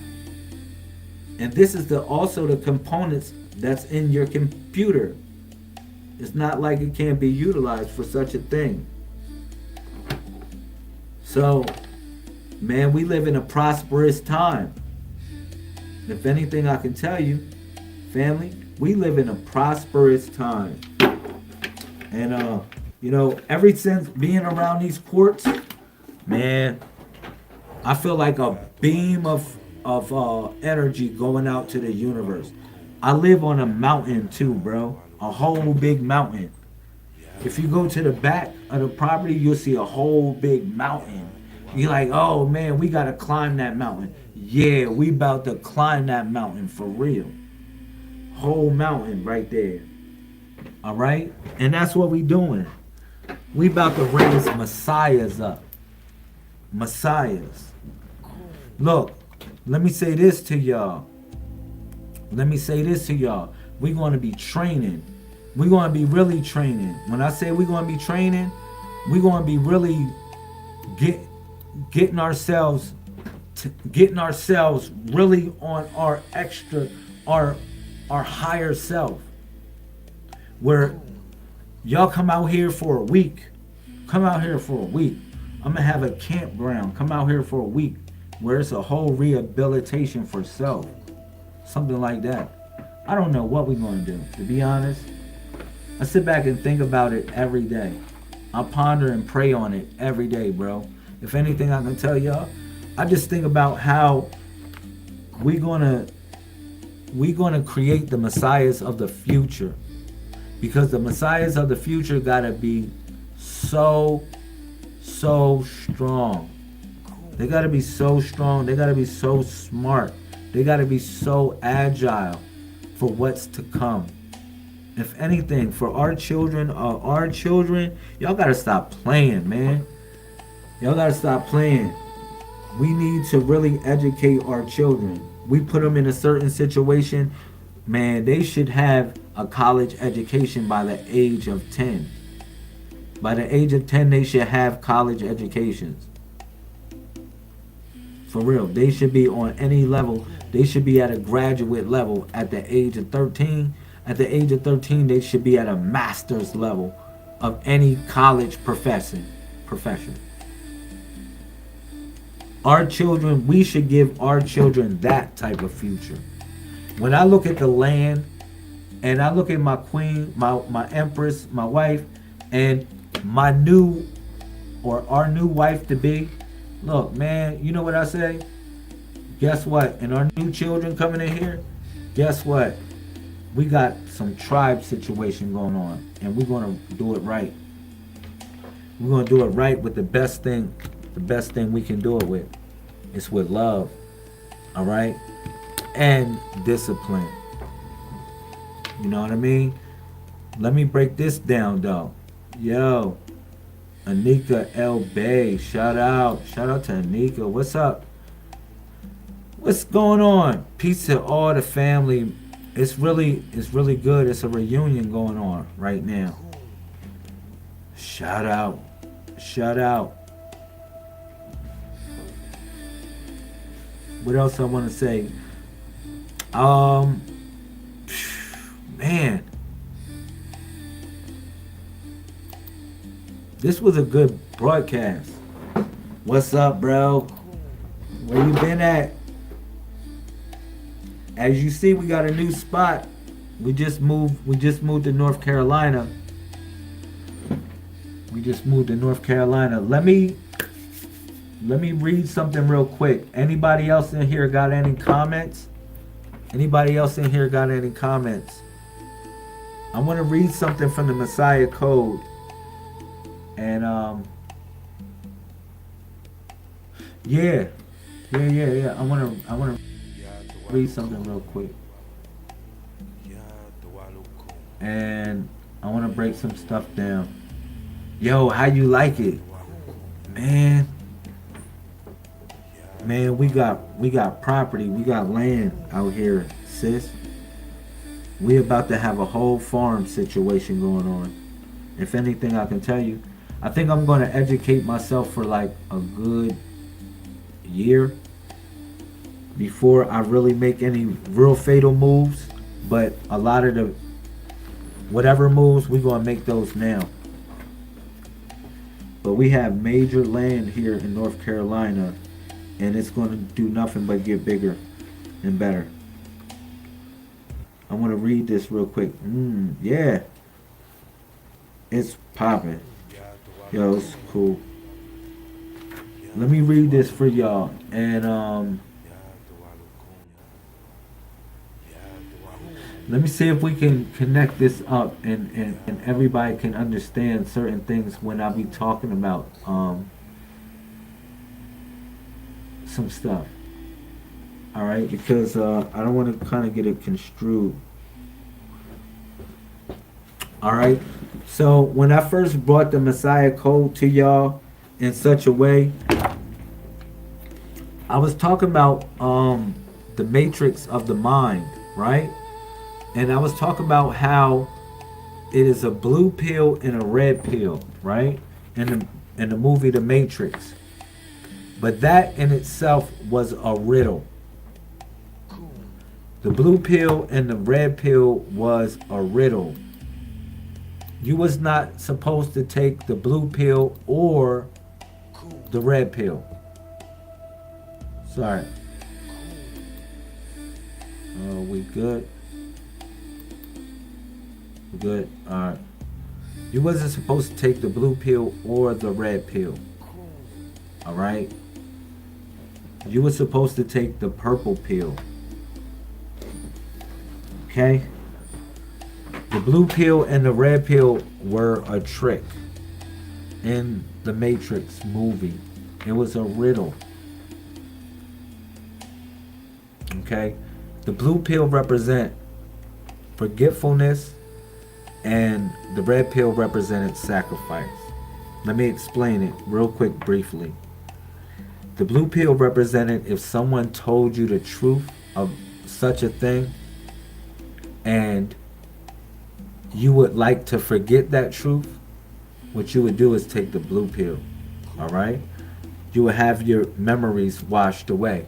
And this is also the components that's in your computer. It's not like it can't be utilized for such a thing. So, man, we live in a prosperous time. If anything I can tell you, family, we live in a prosperous time. And ever since being around these quartz, man, I feel like a beam of energy going out to the universe. I live on a mountain too, bro. A whole big mountain. If you go to the back of the property, you'll see a whole big mountain. You're like, oh man, we gotta climb that mountain. Yeah, we about to climb that mountain for real. Whole mountain right there. All right? And that's what we doing. We about to raise messiahs up. Messiahs. Look, let me say this to y'all. We're going to be training. We're going to be really training. When I say we're going to be training, we're going to be really getting ourselves really on our higher self. Where y'all come out here for a week. I'm going to have a campground. Come out here for a week where it's a whole rehabilitation for self. Something like that. I don't know what we're going to do, to be honest. I sit back and think about it every day. I ponder and pray on it every day, bro. If anything I can tell y'all, I just think about how we're gonna create the messiahs of the future. Because the messiahs of the future gotta be so strong. They gotta be so strong. They gotta be so smart. They gotta be so agile for what's to come. If anything, for our children, y'all gotta stop playing, man. Y'all gotta stop playing. We need to really educate our children. We put them in a certain situation, man, they should have a college education by the age of 10. By the age of 10, they should have college educations. For real, they should be on any level. They should be at a graduate level at the age of 13. At the age of 13, they should be at a master's level of any college profession. Our children, we should give our children that type of future. When I look at the land, and I look at my queen, my empress, my wife, and my new, or our new wife to be, look, man, you know what I say? Guess what? And our new children coming in here, guess what? We got some tribe situation going on, and we're gonna do it right. We're gonna do it right with the best thing we can do it with. It's with love, all right, and discipline. You know what I mean? Let me break this down, though. Yo, Anika L. Bay, shout out to Anika. What's up? What's going on? Peace to all the family. It's really good. It's a reunion going on right now. Shout out. What else I want to say? Man, this was a good broadcast. What's up, bro? Where you been at? As you see, we got a new spot. We just moved to North Carolina. Let me read something real quick. Anybody else in here got any comments? I want to read something from the Messiah Code. And Yeah, yeah. I wanna read something real quick, and I wanna break some stuff down. Yo, how you like it, man? Man, we got property, we got land out here, sis. We about to have a whole farm situation going on. If anything, I can tell you, I think I'm gonna educate myself for like a good year before I really make any real fatal moves. But a lot of the whatever moves we gonna make those now. But we have major land here in North Carolina, and it's gonna do nothing but get bigger and better. I want to read this real quick. Yeah, it's popping. Yo, it's cool. Let me read this for y'all, and let me see if we can connect this up, and everybody can understand certain things when I be talking about some stuff. All right, because I don't want to kind of get it construed. All right, so when I first brought the Messiah Code to y'all in such a way, I was talking about the matrix of the mind, right? And I was talking about how it is a blue pill and a red pill, right? In the movie The Matrix. But that in itself was a riddle. The blue pill and the red pill was a riddle. You was not supposed to take the blue pill or the red pill. Sorry. Oh, we good? We good? Alright. You wasn't supposed to take the blue pill or the red pill. Alright? You were supposed to take the purple pill. Okay? The blue pill and the red pill were a trick in the Matrix movie. It was a riddle. Okay? The blue pill represent forgetfulness, and the red pill represented sacrifice. Let me explain it real quick briefly. The blue pill represented if someone told you the truth of such a thing, and you would like to forget that truth, what you would do is take the blue pill. All right? You would have your memories washed away,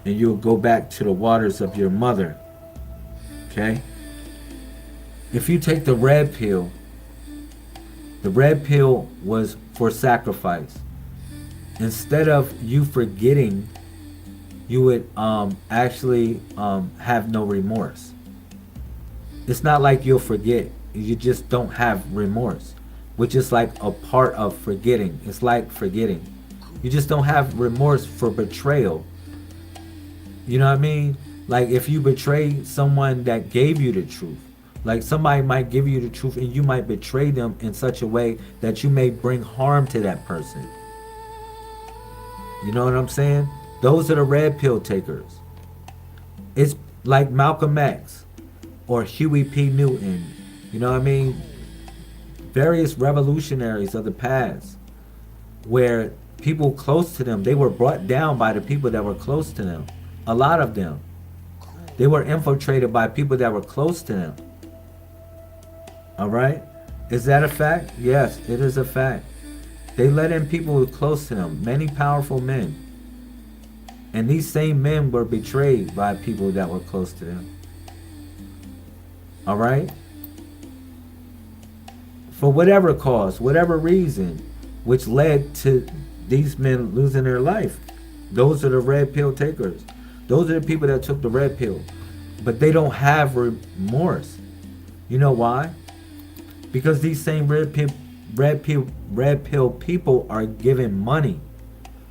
and you would go back to the waters of your mother. Okay? If you take the red pill was for sacrifice. Instead of you forgetting, you would actually have no remorse. It's not like you'll forget. You just don't have remorse, which is like a part of forgetting. It's like forgetting. You just don't have remorse for betrayal. You know what I mean? Like if you betray someone that gave you the truth, like somebody might give you the truth and you might betray them in such a way that you may bring harm to that person. You know what I'm saying? Those are the red pill takers. It's like Malcolm X or Huey P. Newton. You know what I mean? Various revolutionaries of the past where people close to them, they were brought down by the people that were close to them. A lot of them. They were infiltrated by people that were close to them. All right? Is that a fact? Yes, it is a fact. They let in people who were close to them, many powerful men. And these same men were betrayed by people that were close to them. All right? For whatever cause, whatever reason, which led to these men losing their life. Those are the red pill takers. Those are the people that took the red pill. But they don't have remorse. You know why? Because these same red pill people are given money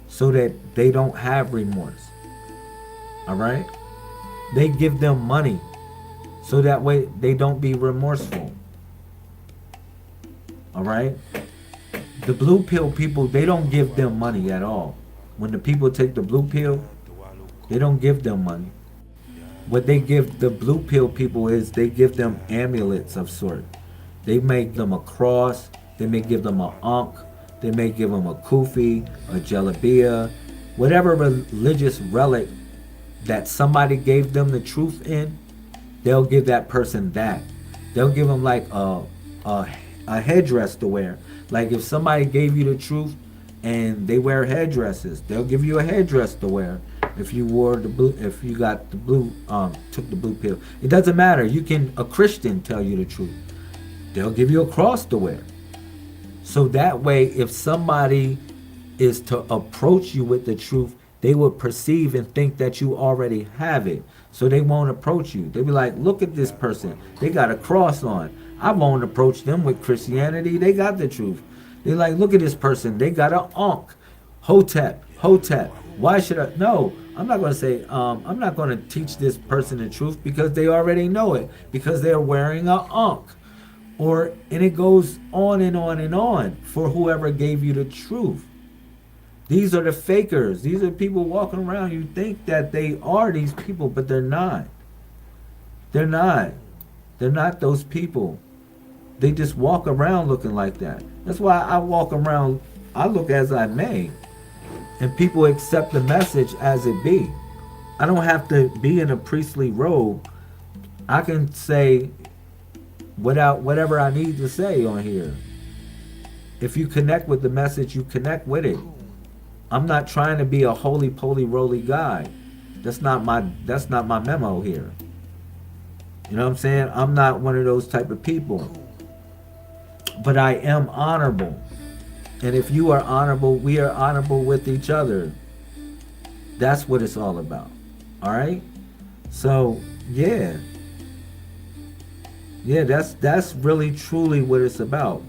so that they don't have remorse. All right? They give them money so that way they don't be remorseful. All right? The blue pill people, they don't give them money at all. When the people take the blue pill, they don't give them money. What they give the blue pill people is they give them amulets of sort. They make them a cross. They may give them a ankh. They may give them a kufi, a jalabia, whatever religious relic that somebody gave them the truth in. They'll give that person that. They'll give them like a headdress to wear. Like if somebody gave you the truth and they wear headdresses, they'll give you a headdress to wear. If you wore the blue, if you got the blue, took the blue pill, it doesn't matter. You can a Christian tell you the truth. They'll give you a cross to wear. So that way, if somebody is to approach you with the truth, they will perceive and think that you already have it. So they won't approach you. They'll be like, look at this person. They got a cross on. I won't approach them with Christianity. They got the truth. They're like, look at this person. They got an ankh. Hotep. Hotep. Why should I? No, I'm not going to say, I'm not going to teach this person the truth because they already know it. Because they're wearing an ankh. And it goes on and on and on for whoever gave you the truth. These are the fakers. These are people walking around. You think that they are these people, but they're not. They're not. They're not those people. They just walk around looking like that. That's why I walk around, I look as I may. And people accept the message as it be. I don't have to be in a priestly robe. I can say without whatever I need to say on here. If you connect with the message, you connect with it. I'm not trying to be a holy poly roly guy. That's not my memo here. You know what I'm saying? I'm not one of those type of people. But I am honorable. And if you are honorable, we are honorable with each other. That's what it's all about. All right? So, yeah. Yeah, that's really truly what it's about.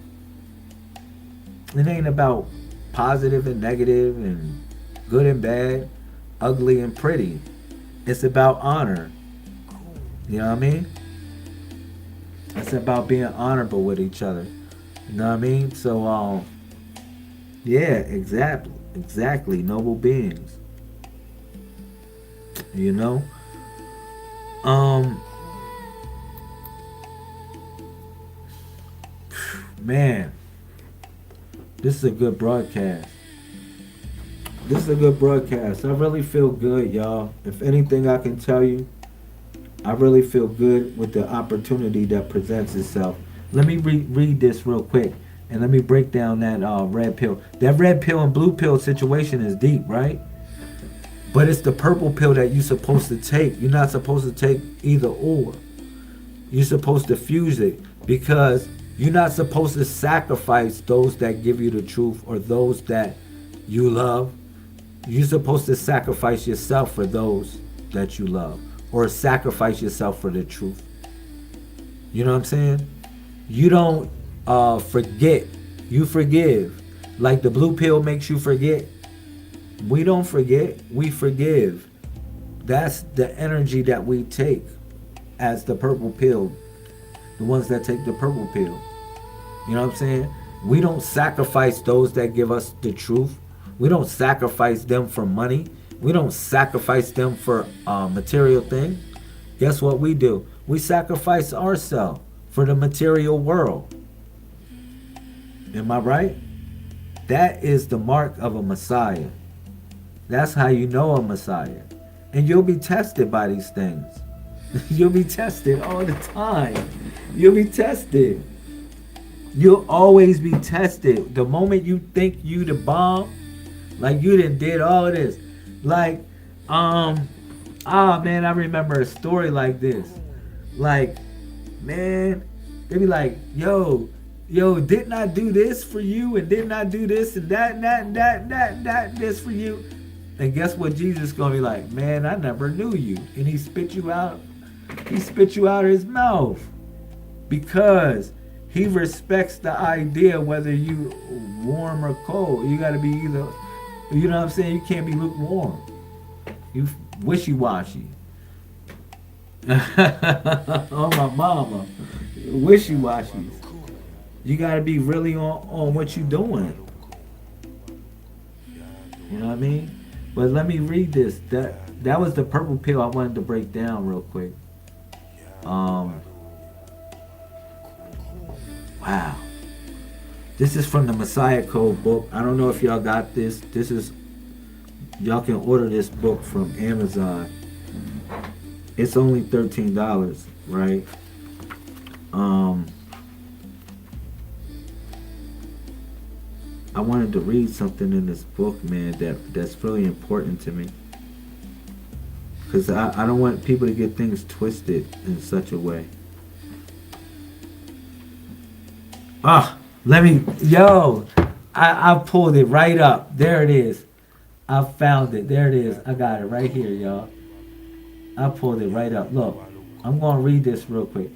It ain't about positive and negative and good and bad, ugly and pretty. It's about honor. You know what I mean? It's about being honorable with each other. You know what I mean? So, yeah, exactly, noble beings. You know? Man, this is a good broadcast. This is a good broadcast. I really feel good, y'all. If anything I can tell you, I really feel good with the opportunity that presents itself. Let me read this real quick, and let me break down that red pill. That red pill and blue pill situation is deep, right? But it's the purple pill that you're supposed to take. You're not supposed to take either or. You're supposed to fuse it because you're not supposed to sacrifice those that give you the truth or those that you love. You're supposed to sacrifice yourself for those that you love, or sacrifice yourself for the truth. You know what I'm saying? You don't forget. You forgive. Like the blue pill makes you forget. We don't forget. We forgive. That's the energy that we take as the purple pill. The ones that take the purple pill. You know what I'm saying? We don't sacrifice those that give us the truth. We don't sacrifice them for money. We don't sacrifice them for material things. Guess what we do? We sacrifice ourselves for the material world. Am I right? That is the mark of a Messiah. That's how you know a Messiah. And you'll be tested by these things. You'll be tested all the time. You'll be tested. You'll always be tested. The moment you think you the bomb, like you did all of this. Like, man, I remember a story like this. Like, man, they be like, yo, didn't I do this for you? And didn't I do this and that, this for you? And guess what Jesus gonna be like? Man, I never knew you. And he spit you out. He spit you out of his mouth. Because he respects the idea whether you warm or cold. You gotta be either, you know what I'm saying? You can't be lukewarm. You wishy-washy. Oh, my mama. Wishy-washy. You gotta be really on what you doing. You know what I mean? But let me read this. That was the purple pill I wanted to break down real quick. Um, wow. This is from the Messiah Code book. I don't know if y'all got this. This is y'all can order this book from Amazon. It's only $13, right? Um, I wanted to read something in this book, man, that's really important to me. Because I don't want people to get things twisted in such a way. Ah, I pulled it right up. There it is. I found it. There it is. I got it right here, y'all. I pulled it right up. Look, I'm going to read this real quick.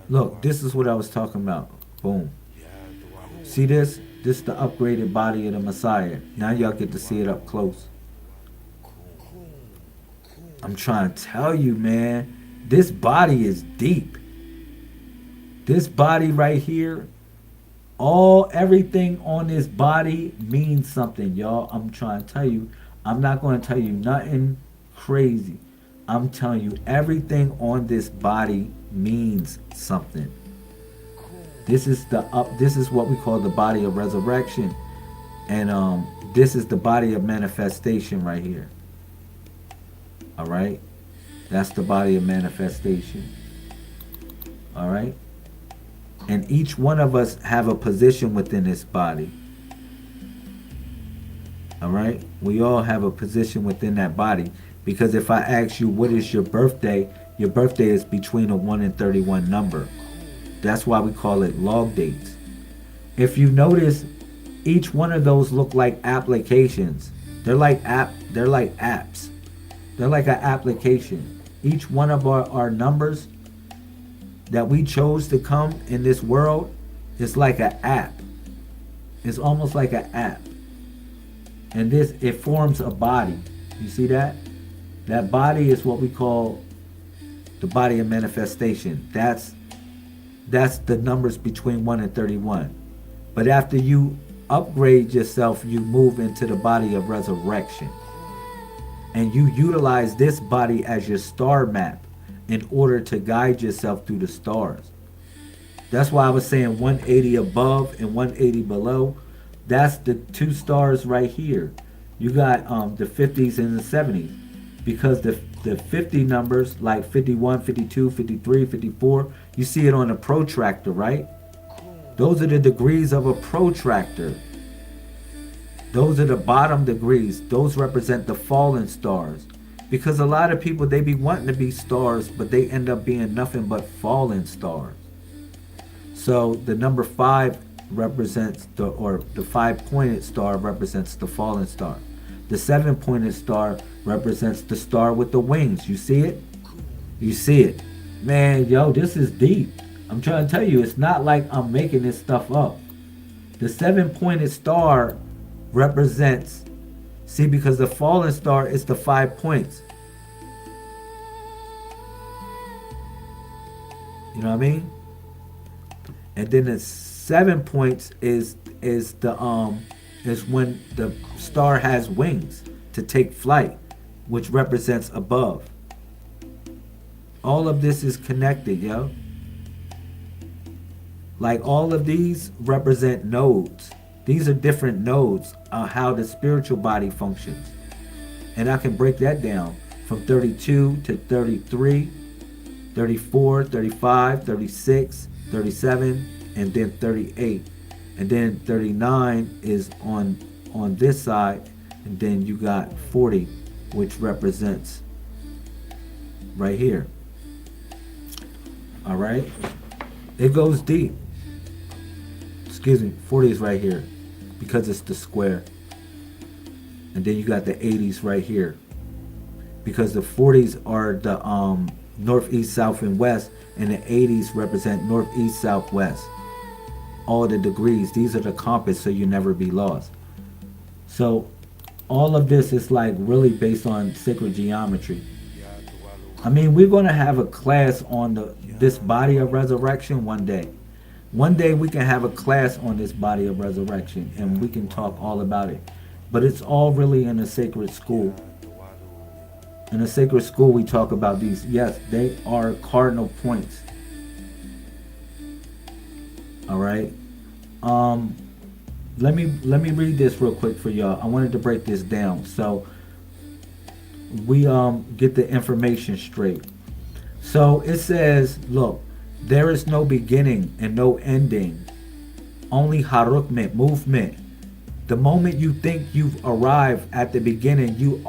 Look, this is what I was talking about. Boom. See this? This is the upgraded body of the Messiah. Now y'all get to see it up close. I'm trying to tell you, man, this body is deep. This body right here, everything on this body means something, y'all. I'm trying to tell you. I'm not going to tell you nothing crazy. I'm telling you, everything on this body means something. This is what we call the body of resurrection. And this is the body of manifestation right here. All right? That's the body of manifestation. All right? And each one of us have a position within this body. All right? We all have a position within that body. Because if I ask you, what is your birthday is between a 1 and 31 number. That's why we call it log dates. If you notice, each one of those look like applications. They're like apps. They're like an application. Each one of our numbers that we chose to come in this world is like an app. It's almost like an app. And it forms a body. You see that? That body is what we call the body of manifestation. That's the numbers between 1 and 31. But after you upgrade yourself, you move into the body of resurrection. And you utilize this body as your star map in order to guide yourself through the stars. That's why I was saying 180 above and 180 below. That's the two stars right here. You got the 50s and the 70s. Because the 50 numbers, like 51, 52, 53, 54, you see it on a protractor, right? Those are the degrees of a protractor. Those are the bottom degrees. Those represent the fallen stars. Because a lot of people, they be wanting to be stars, but they end up being nothing but fallen stars. So the number 5 represents the 5-pointed star represents the fallen star. The 7-pointed star represents the star with the wings. You see it? You see it. Man, yo, this is deep. I'm trying to tell you, it's not like I'm making this stuff up. The 7-pointed star represents, because the fallen star is the 5 points. You know what I mean? And then the 7 points is when the star has wings to take flight, which represents above. All of this is connected, yo. Like all of these represent nodes. These are different nodes on how the spiritual body functions. And I can break that down from 32 to 33, 34, 35, 36, 37, and then 38. And then 39 is on this side, and then you got 40, which represents right here. All right? It goes deep. 40 is right here because it's the square. And then you got the 80s right here because the 40s are the north, east, south, and west, and the 80s represent north, east, south, west. All the degrees, these are the compass, so you never be lost. So all of this is like really based on sacred geometry. I mean, we're going to have a class on this body of resurrection one day. One day we can have a class on this body of resurrection, and we can talk all about it. but it's all really in a sacred school. In a sacred school, we talk about these. Yes, they are cardinal points. All right. Um, let me read this real quick for y'all. I wanted to break this down so we get the information straight. So it says, look, there is no beginning and no ending, only harukment, movement. The moment you think you've arrived at the beginning, you've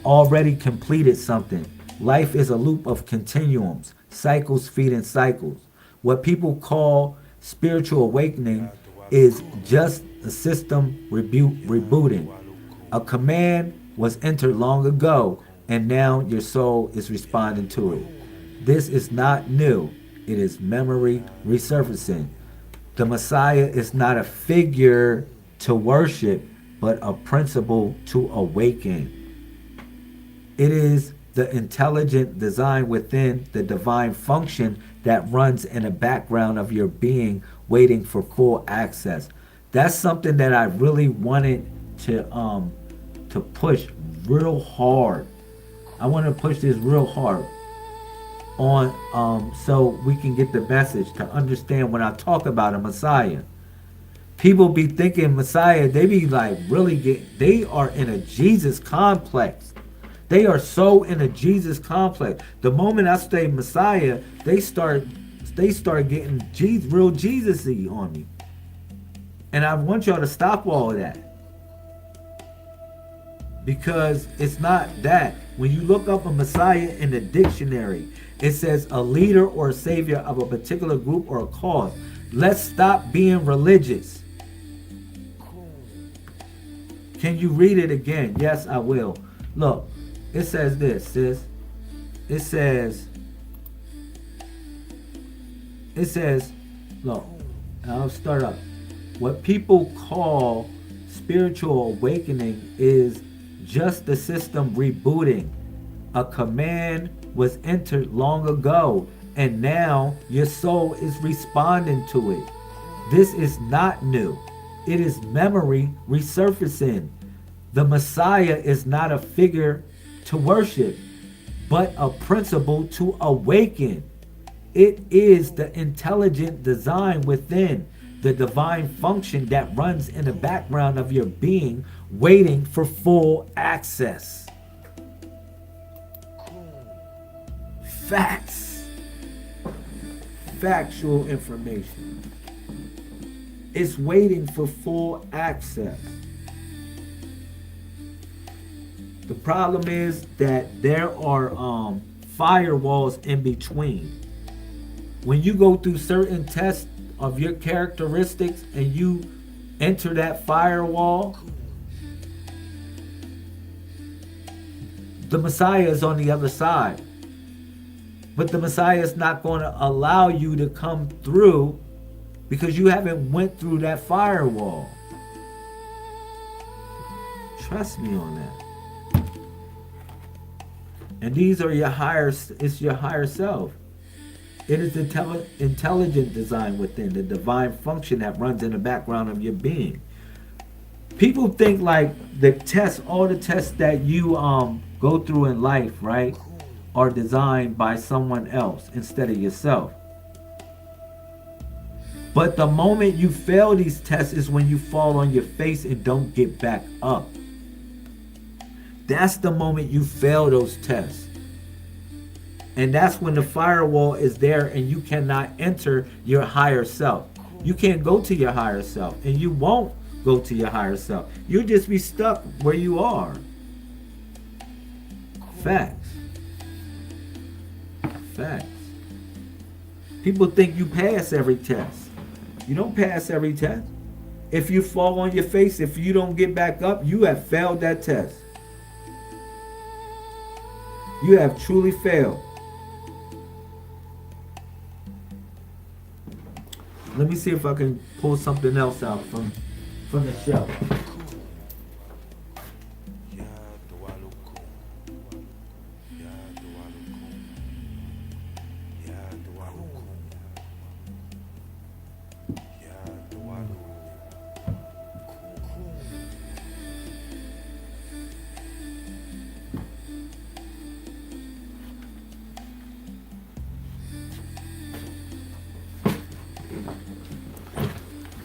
already completed something. Life is a loop of continuums, cycles feeding cycles. What people call spiritual awakening is just a system rebooting. A command was entered long ago, and now your soul is responding to it. This is not new, it is memory resurfacing. The Messiah is not a figure to worship, but a principle to awaken. It is the intelligent design within the divine function that runs in the background of your being, waiting for full access. That's something that I really wanted to push real hard. I want to push this real hard on so we can get the message to understand when I talk about a Messiah. People be thinking Messiah, they be like they are in a Jesus complex. They are so in a Jesus complex. The moment I say Messiah, they start getting real Jesus-y on me. And I want y'all to stop all of that. Because it's not that. When you look up a Messiah in the dictionary, it says a leader or a savior of a particular group or a cause. Let's stop being religious. Can you read it again? Yes, I will. Look, it says this, sis. It says, look, I'll start up. What people call spiritual awakening is just the system rebooting. A command was entered long ago, and now your soul is responding to it. This is not new. It is memory resurfacing. The Messiah is not a figure to worship, but a principle to awaken. It is the intelligent design within the divine function that runs in the background of your being, waiting for full access. Facts. Factual information. It's waiting for full access. The problem is that there are firewalls in between. When you go through certain tests of your characteristics and you enter that firewall, the Messiah is on the other side. But the Messiah is not going to allow you to come through because you haven't went through that firewall. Trust me on that. And these are it's your higher self. It is the intelligent design within, the divine function that runs in the background of your being. People think like all the tests that you go through in life, right, are designed by someone else instead of yourself. But the moment you fail these tests is when you fall on your face and don't get back up. That's the moment you fail those tests. And that's when the firewall is there and you cannot enter your higher self. You can't go to your higher self, and you won't go to your higher self. You'll just be stuck where you are. Facts. Facts. People think you pass every test. You don't pass every test. If you fall on your face, if you don't get back up, you have failed that test. You have truly failed. Let me see if I can pull something else out from the show.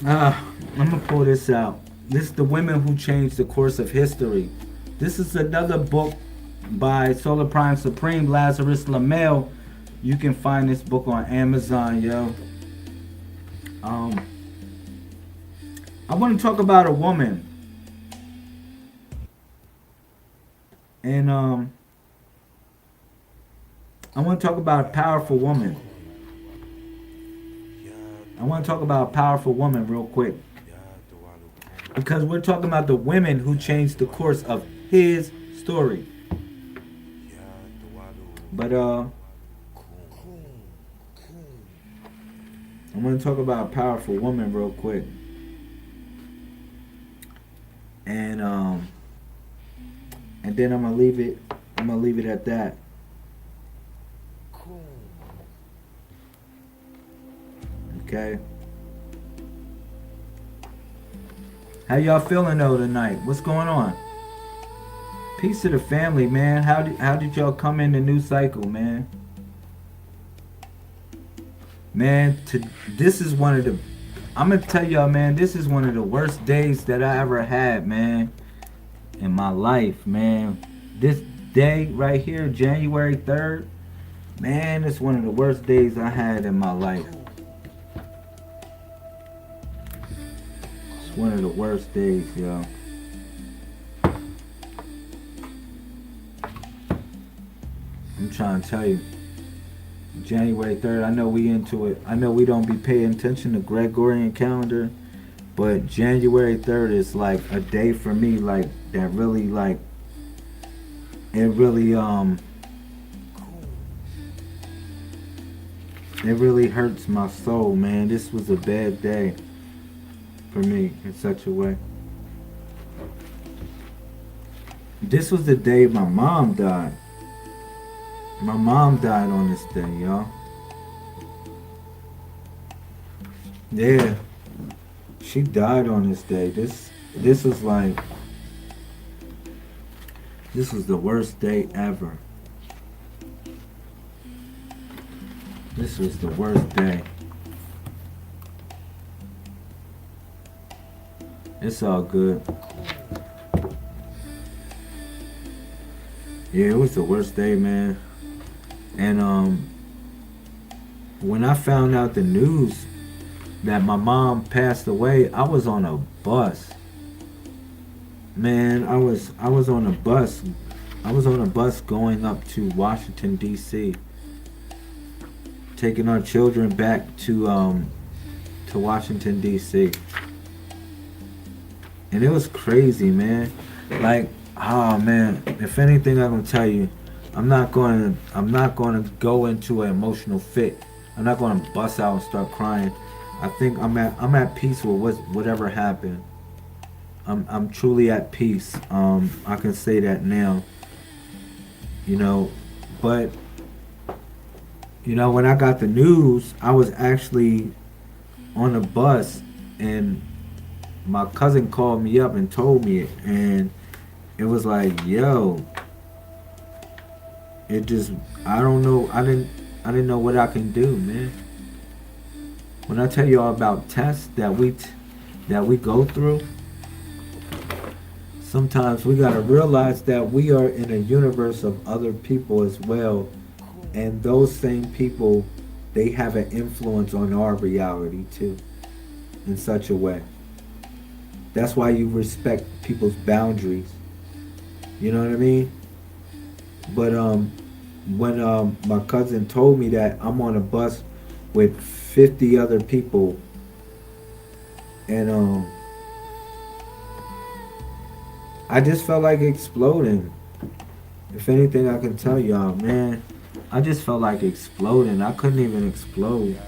I'm gonna pull this out. This is The Women Who Changed the Course of History. This is another book by Solar Prime Supreme Lazarus Lamel. You can find this book on Amazon, yo. I want to talk about a woman, and I want to talk about a powerful woman. I want to talk about a powerful woman real quick, because we're talking about the women who changed the course of his story. But I want to talk about a powerful woman real quick, and then I'm gonna leave it. I'm gonna leave it at that. Okay. How y'all feeling though tonight? What's going on? Peace to the family, man. How did y'all come in the new cycle, man? Man, this is one of the. I'm gonna tell y'all, man. This is one of the worst days that I ever had, man, in my life, man. This day right here, January 3rd, man, it's one of the worst days I had in my life. It's one of the worst days, yo. I'm trying to tell you. January 3rd, I know we into it. I know we don't be paying attention to Gregorian calendar, but January 3rd is like a day for me, like that really like it really hurts my soul, man. This was a bad day for me in such a way. This was the day my mom died. My mom died on this day, y'all. Yeah. She died on this day. This was like, this was the worst day ever. This was the worst day. It's all good. Yeah, it was the worst day, man. And when I found out the news that my mom passed away, I was on a bus. Man, I was on a bus. I was on a bus going up to Washington D.C., taking our children back to Washington D.C. And it was crazy, man. Like, oh man, if anything I'm gonna tell you, I'm not going to go into an emotional fit. I'm not going to bust out and start crying. I think I'm at peace with whatever happened. I'm truly at peace. I can say that now. You know, but you know, when I got the news, I was actually on a bus, and my cousin called me up and told me it, and it was like, yo, it just, I don't know, I didn't know what I can do, man. When I tell y'all about tests that we go through, sometimes we gotta realize that we are in a universe of other people as well, and those same people, they have an influence on our reality too, in such a way. That's why you respect people's boundaries. You know what I mean? But when my cousin told me that I'm on a bus with 50 other people, and I just felt like exploding. If anything I can tell y'all, man, I just felt like exploding. I couldn't even explode.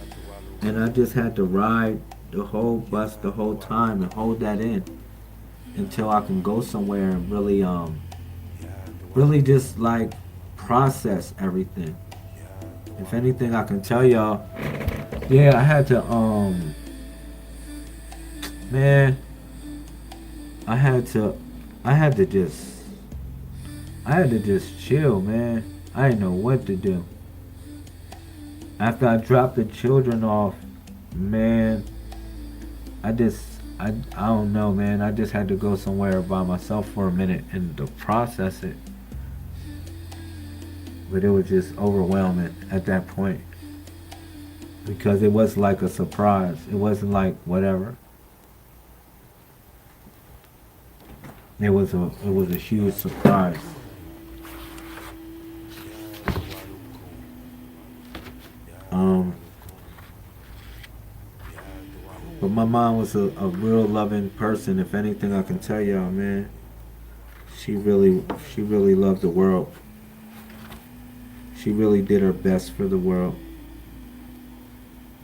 And I just had to ride the whole bus the whole time and hold that in until I can go somewhere and really just like process everything. If anything I can tell y'all, yeah, I had to man, I had to just chill, man. I didn't know what to do. After I dropped the children off, man, I just I don't know, man. I just had to go somewhere by myself for a minute and to process it. But it was just overwhelming at that point because it was like a surprise. It wasn't like whatever. It was a huge surprise. Um, but my mom was a real loving person. If anything, I can tell y'all, man. She really loved the world. She really did her best for the world.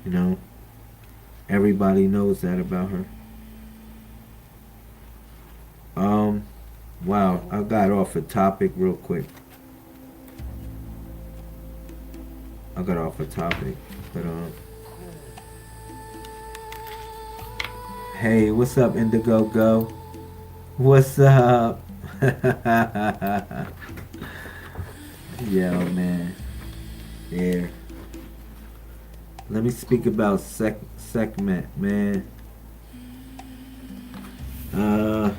You know, everybody knows that about her. Um, wow, I got off a topic real quick. I got off a topic, but hey, what's up, Indigo Go? What's up? Yo, man. Yeah. Let me speak about segment, man. I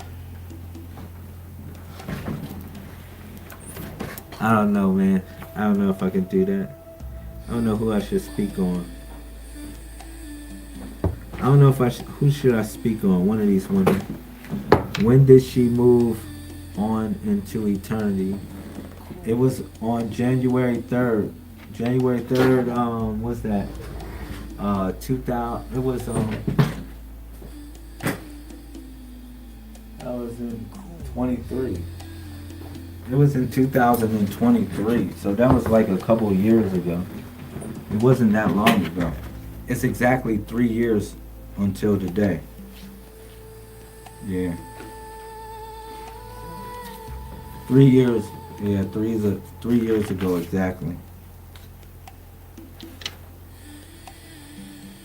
don't know, man. I don't know if I can do that. I don't know who I should speak on. I don't know if who should I speak on? One of these women. When did she move on into eternity? It was on January 3rd. January 3rd, what's that? 2000, it was, that was in 23. It was in 2023, so that was like a couple of years ago. It wasn't that long ago. It's exactly 3 years until today. Yeah. 3 years. Yeah, 3 years ago exactly.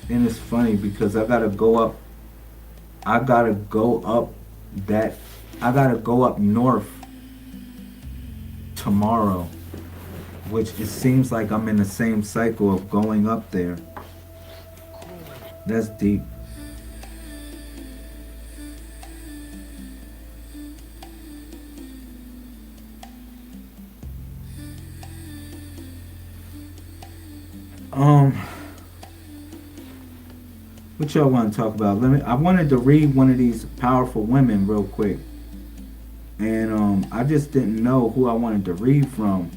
And it's funny because I gotta go up north tomorrow, which it seems like I'm in the same cycle of going up there. That's deep. What y'all want to talk about? I wanted to read one of these powerful women real quick. And I just didn't know who I wanted to read from.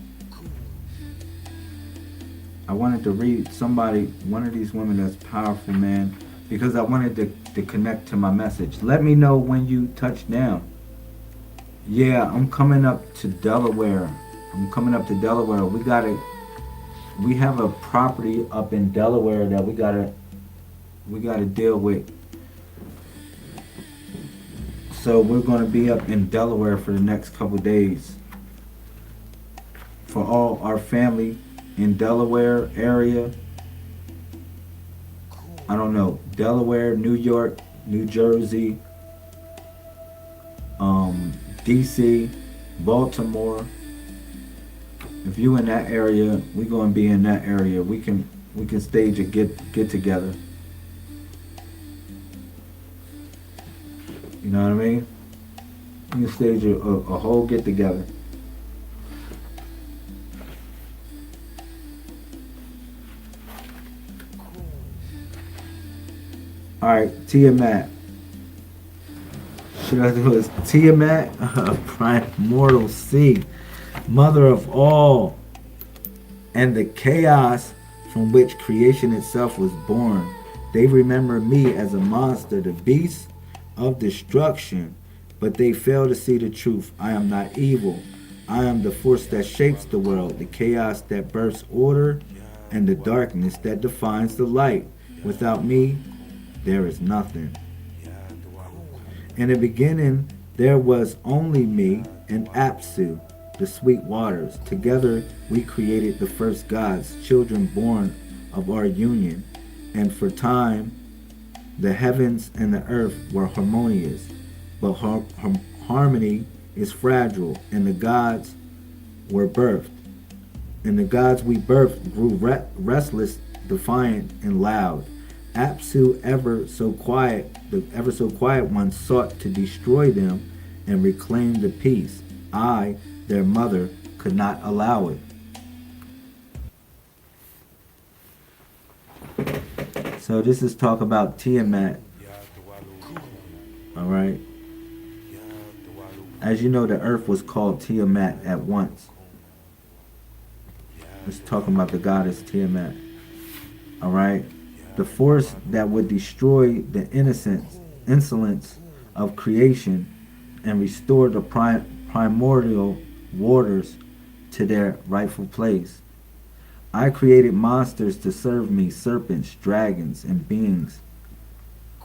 I wanted to read one of these women that's powerful, man, because I wanted to connect to my message. Let me know when you touch down. Yeah, I'm coming up to Delaware. We have a property up in Delaware that we gotta deal with. So we're gonna be up in Delaware for the next couple days. For all our family in Delaware area. I don't know, Delaware, New York, New Jersey, DC, Baltimore. If you in that area, we're gonna be in that area. We can stage a get together. You know what I mean? We can stage a whole get together. Alright, Tiamat. Should I do this? Tiamat, primordial sea, mother of all, and the chaos from which creation itself was born. They remember me as a monster, the beast of destruction, but they fail to see the truth. I am not evil. I am the force that shapes the world, the chaos that births order, and the darkness that defines the light. Without me, there is nothing. In the beginning, there was only me and Apsu, the sweet waters. Together, we created the first gods, children born of our union. And for time, the heavens and the earth were harmonious. But harmony is fragile, and the gods were birthed. And the gods we birthed grew restless, defiant, and loud. Apsu the ever so quiet one sought to destroy them and reclaim the peace. I, their mother, could not allow it. So this is talk about Tiamat. All right. As you know, the earth was called Tiamat at once. It's talking about the goddess Tiamat. All right. The force that would destroy the insolence of creation and restore the primordial waters to their rightful place. I created monsters to serve me, serpents, dragons, and beings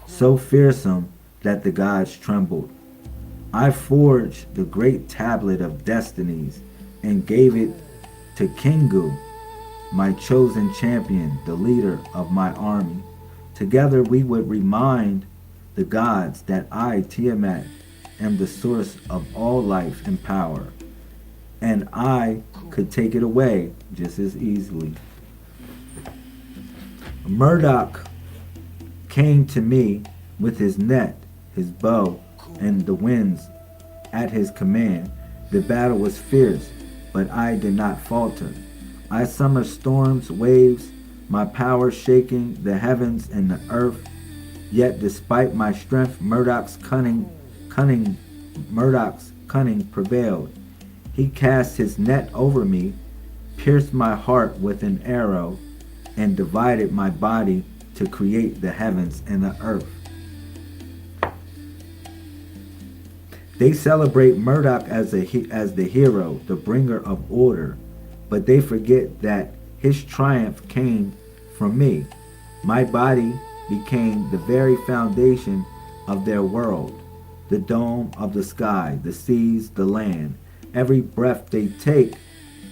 so fearsome that the gods trembled. I forged the great tablet of destinies and gave it to Kingu, my chosen champion, the leader of my army. Together we would remind the gods that I, Tiamat, am the source of all life and power, and I could take it away just as easily. Murdoch came to me with his net, his bow, and the winds at his command. The battle was fierce, but I did not falter. I summoned storms, waves, my power shaking the heavens and the earth. Yet despite my strength, Murdoch's cunning prevailed. He cast his net over me, pierced my heart with an arrow, and divided my body to create the heavens and the earth. They celebrate Murdoch as the hero, the bringer of order, but they forget that his triumph came from me. My body became the very foundation of their world, the dome of the sky, the seas, the land. Every breath they take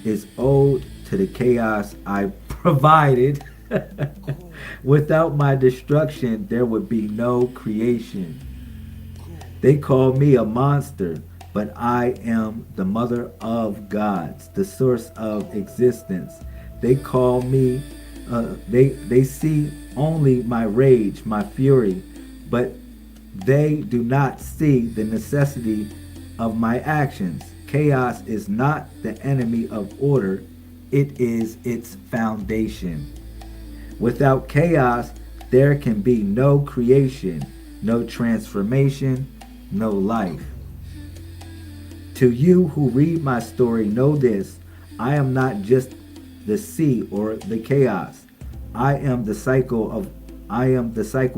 is owed to the chaos I provided. Without my destruction, there would be no creation. They call me a monster, but I am the mother of gods, the source of existence. They call me, they see only my rage, my fury, but they do not see the necessity of my actions. Chaos is not the enemy of order, it is its foundation. Without chaos, there can be no creation, no transformation, no life. To you who read my story, know this: I am not just the sea or the chaos. I am the cycle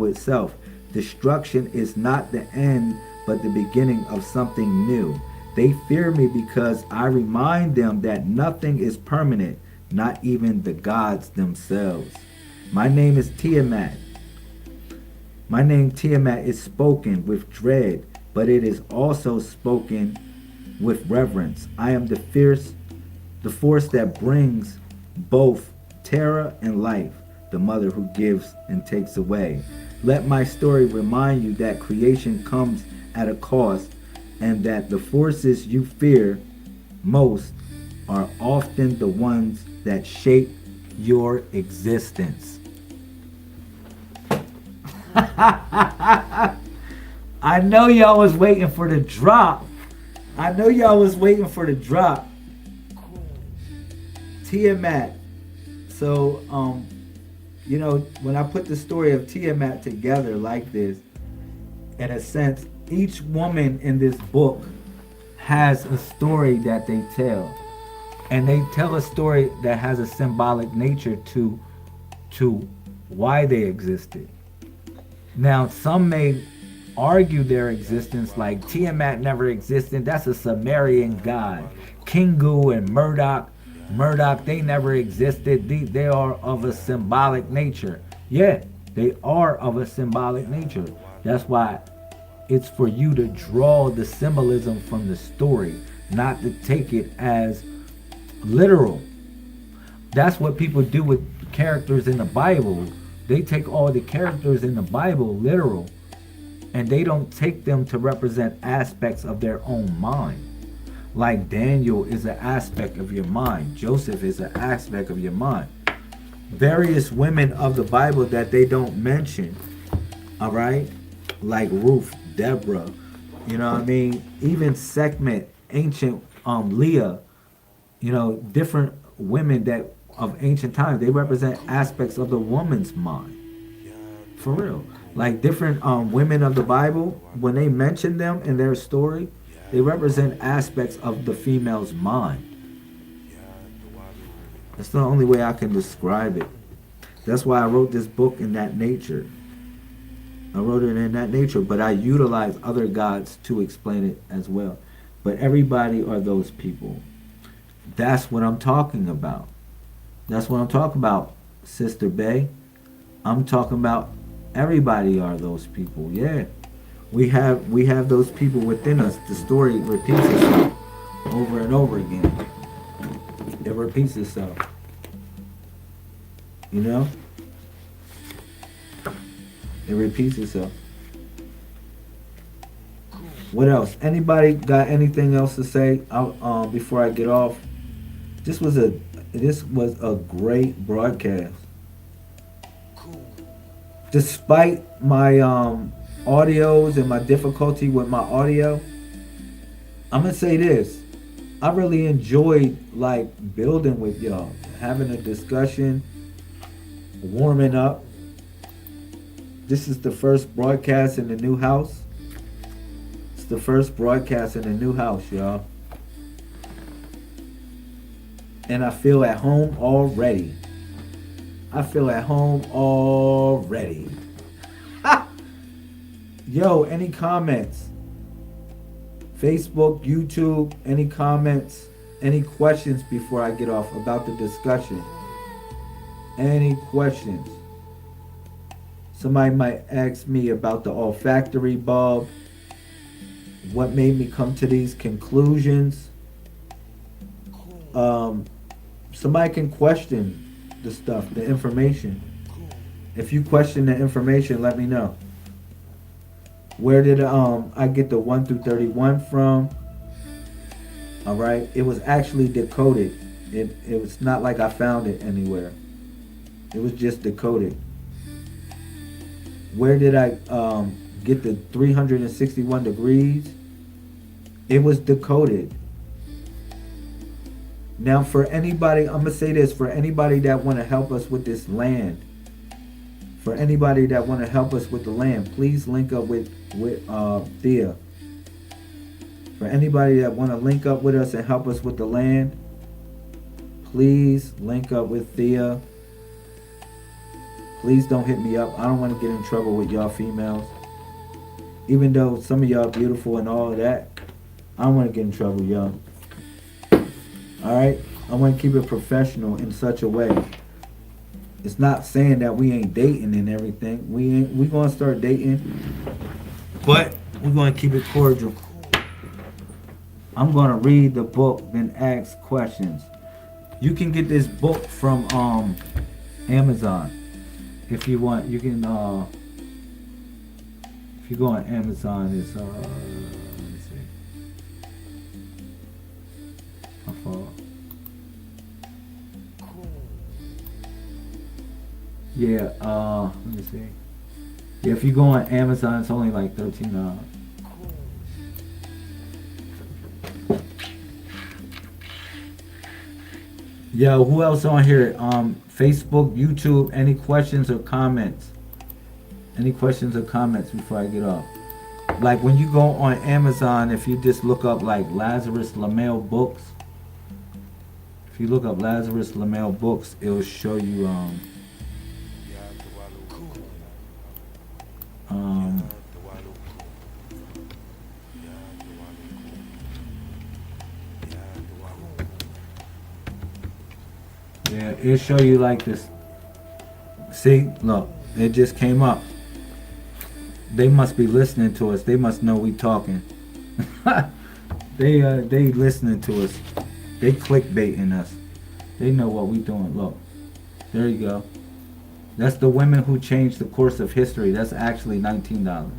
itself. Destruction is not the end, but the beginning of something new. They fear me because I remind them that nothing is permanent, not even the gods themselves. My name is Tiamat. My name Tiamat is spoken with dread, but it is also spoken with reverence. I am the force that brings both terror and life, the mother who gives and takes away. Let my story remind you that creation comes at a cost, and that the forces you fear most are often the ones that shape your existence. I know y'all was waiting for the drop. Tiamat. So, when I put the story of Tiamat together like this, in a sense, each woman in this book has a story that they tell. And they tell a story that has a symbolic nature to why they existed. Now, some may argue their existence like Tiamat never existed. That's a Sumerian god. Kingu and Murdoch, they never existed. They are of a symbolic nature. Yeah, they are of a symbolic nature. That's why it's for you to draw the symbolism from the story, not to take it as literal. That's what people do with characters in the Bible. They take all the characters in the Bible literal, and they don't take them to represent aspects of their own mind. Like Daniel is an aspect of your mind. Joseph is an aspect of your mind. various women of the Bible that they don't mention. All right, like Ruth, Deborah. You know what I mean? Even Sekhmet, ancient Leah. You know, different women that of ancient times. They represent aspects of the woman's mind. For real. Like different women of the Bible, when they mention them in their story, they represent aspects of the female's mind. That's the only way I can describe it. That's why I wrote this book in that nature. I wrote it in that nature, but I utilize other gods to explain it as well. But everybody are those people. That's what I'm talking about. That's what I'm talking about, Sister Bay. I'm talking about everybody are those people. Yeah. We have those people within us. The story repeats itself over and over again. It repeats itself. You know? It repeats itself. What else? Anybody got anything else to say before I get off? This was a great broadcast. Despite my audios and my difficulty with my audio, I'm gonna say this. I really enjoyed like building with y'all, having a discussion, warming up. This is the first broadcast in the new house. It's the first broadcast in the new house, y'all. And I feel at home already. I feel at home already. Ha! Yo, any comments? Facebook, YouTube, any comments, any questions before I get off about the discussion? Any questions? Somebody might ask me about the olfactory bulb. What made me come to these conclusions? Somebody can question the stuff, the information. If you question the information, let me know. Where did I get the 1 through 31 from? All right, it was actually decoded. It was not like I found it anywhere. It was just decoded. Where did I get the 361 degrees? It was decoded. Now, for anybody, I'm gonna say this: for anybody that want to help us with this land, for anybody that want to help us with the land, please link up with Thea. For anybody that want to link up with us and help us with the land, please link up with Thea. Please don't hit me up. I don't want to get in trouble with y'all females. Even though some of y'all beautiful and all of that, I don't want to get in trouble, y'all. Alright? I want to keep it professional in such a way. It's not saying that we ain't dating and everything. We gonna start dating. But we're gonna keep it cordial. I'm gonna read the book, then ask questions. You can get this book from Amazon. If you want, you can if you go on Amazon, it's let me see. How far? Yeah, let me see. Yeah, if you go on Amazon, it's only like $13. Yo, who else on here? Facebook, YouTube, any questions or comments? Any questions or comments before I get off? Like when you go on Amazon, if you just look up like Lazarus LaMail books, if you look up Lazarus LaMail books, it'll show you yeah, it'll show you like this. See, look, it just came up. They must be listening to us. They must know we talking. They listening to us. They clickbaiting us. They know what we doing. Look, there you go. That's the women who changed the course of history. That's actually $19.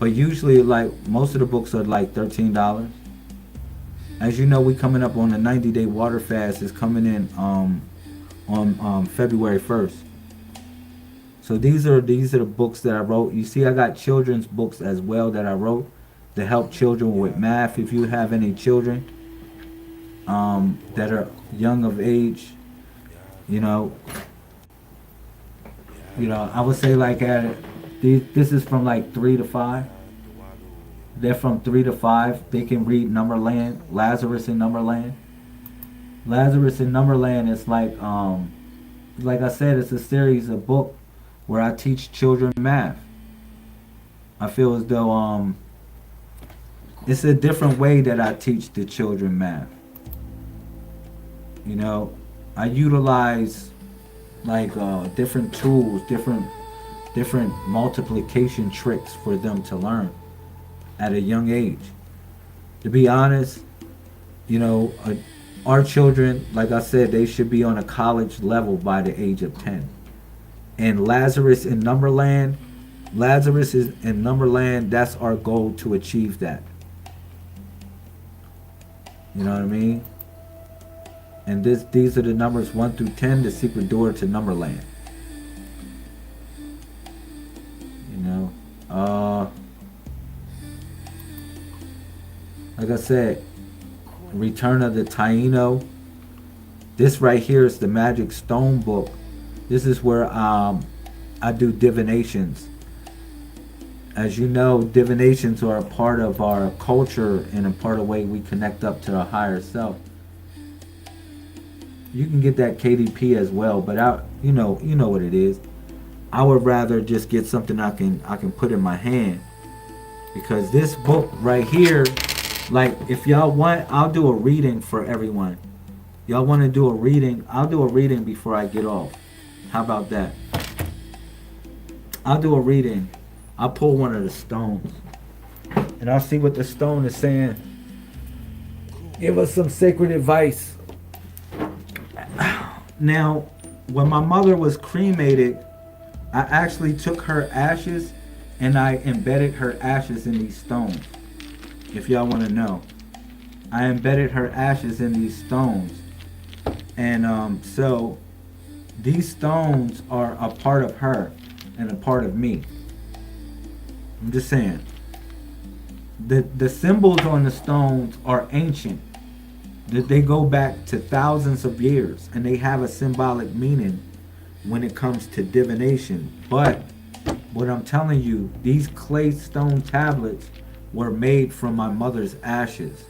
But usually, like most of the books are like $13. As you know, we coming up on the 90-day water fast. Is coming in on February 1st. So these are the books that I wrote. You see, I got children's books as well that I wrote to help children with math. If you have any children that are young of age, you know, I would say like this is from like 3 to 5. They're from 3 to 5. They can read Numberland, Lazarus in Numberland. Lazarus in Numberland is like I said, it's a series of book where I teach children math. I feel as though it's a different way that I teach the children math. You know, I utilize like different tools, different multiplication tricks for them to learn at a young age. To be honest, our children, like I said, they should be on a college level by the age of 10. And Lazarus in Numberland, that's our goal to achieve that. You know what I mean? And these are the numbers 1 through 10, the secret door to Numberland. Like I said, Return of the Taino. This right here is the Magic Stone book. This is where I do divinations. As you know, divinations are a part of our culture and a part of the way we connect up to the higher self. You can get that KDP as well, but you know what it is. I would rather just get something I can put in my hand, because this book right here, like if y'all want, I'll do a reading for everyone. Y'all want to do a reading? I'll do a reading before I get off. How about that? I'll do a reading. I'll pull one of the stones, and I'll see what the stone is saying. Give us some sacred advice. Now, when my mother was cremated, I actually took her ashes and I embedded her ashes in these stones. If y'all want to know, I embedded her ashes in these stones. And so these stones are a part of her and a part of me. I'm just saying. The symbols on the stones are ancient. They go back to thousands of years, and they have a symbolic meaning when it comes to divination. But what I'm telling you, these clay stone tablets were made from my mother's ashes.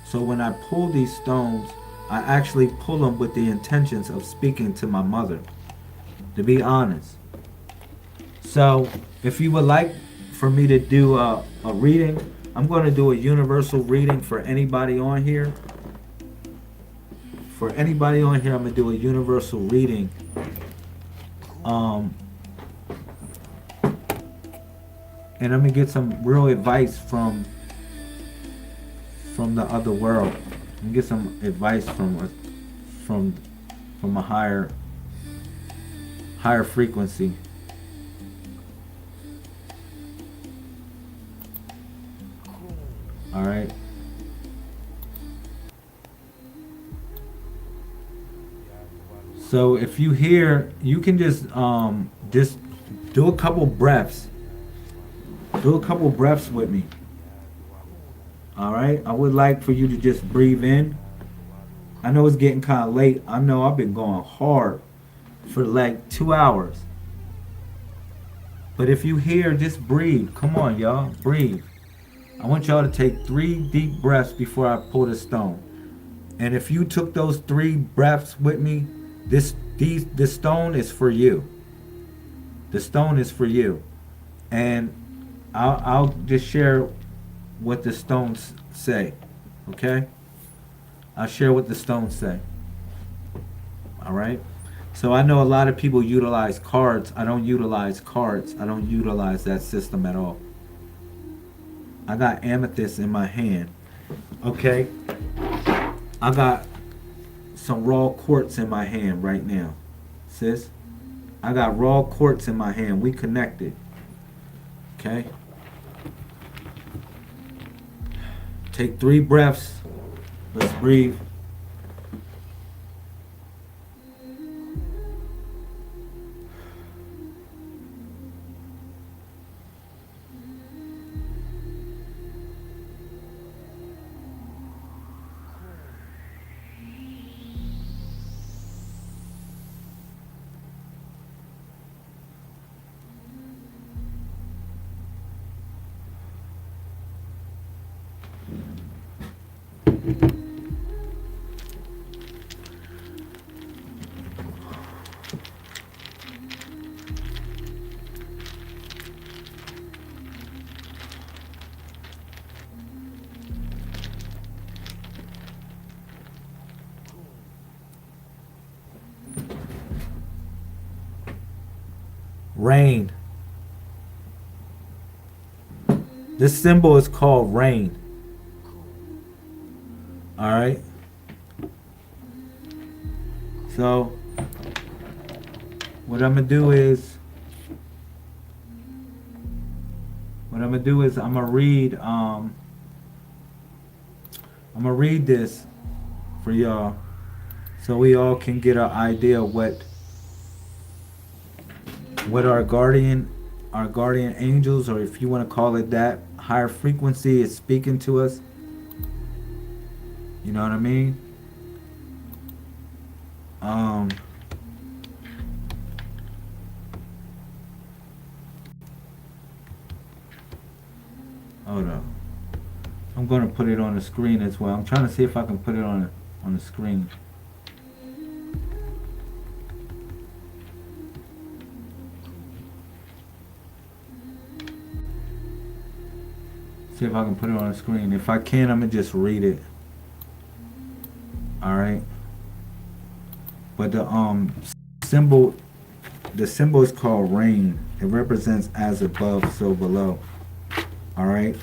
So when I pull these stones, I actually pull them with the intentions of speaking to my mother, to be honest. So if you would like for me to do a reading, I'm going to do a universal reading for anybody on here. For anybody on here, I'm going to do a universal reading. And I'm going to get some real advice from the other world. And get some advice from a higher frequency. All right. So if you hear, you can just do a couple breaths. Do a couple breaths with me. All right. I would like for you to just breathe in. I know it's getting kind of late. I know I've been going hard for like 2 hours. But if you hear, just breathe. Come on, y'all. Breathe. I want y'all to take 3 deep breaths before I pull the stone. And if you took those 3 breaths with me, this stone is for you. The stone is for you. And I'll just share what the stones say. Okay? I'll share what the stones say. All right? So I know a lot of people utilize cards. I don't utilize cards. I don't utilize that system at all. I got amethyst in my hand. Okay? I got some raw quartz in my hand right now. Sis? I got raw quartz in my hand. We connected. Okay? Take 3 breaths. Let's breathe. Rain. This symbol is called rain. All right. So what I'm gonna do is I'm gonna read this for y'all so we all can get an idea of what our guardian angels, or if you want to call it that, higher frequency is speaking to us. You know what I mean? Hold on. I'm gonna put it on the screen as well. I'm trying to see if I can put it on the screen. See if I can put it on the screen. If I can, I'm gonna just read it. All right. But the symbol is called rain. It represents as above, so below. All right.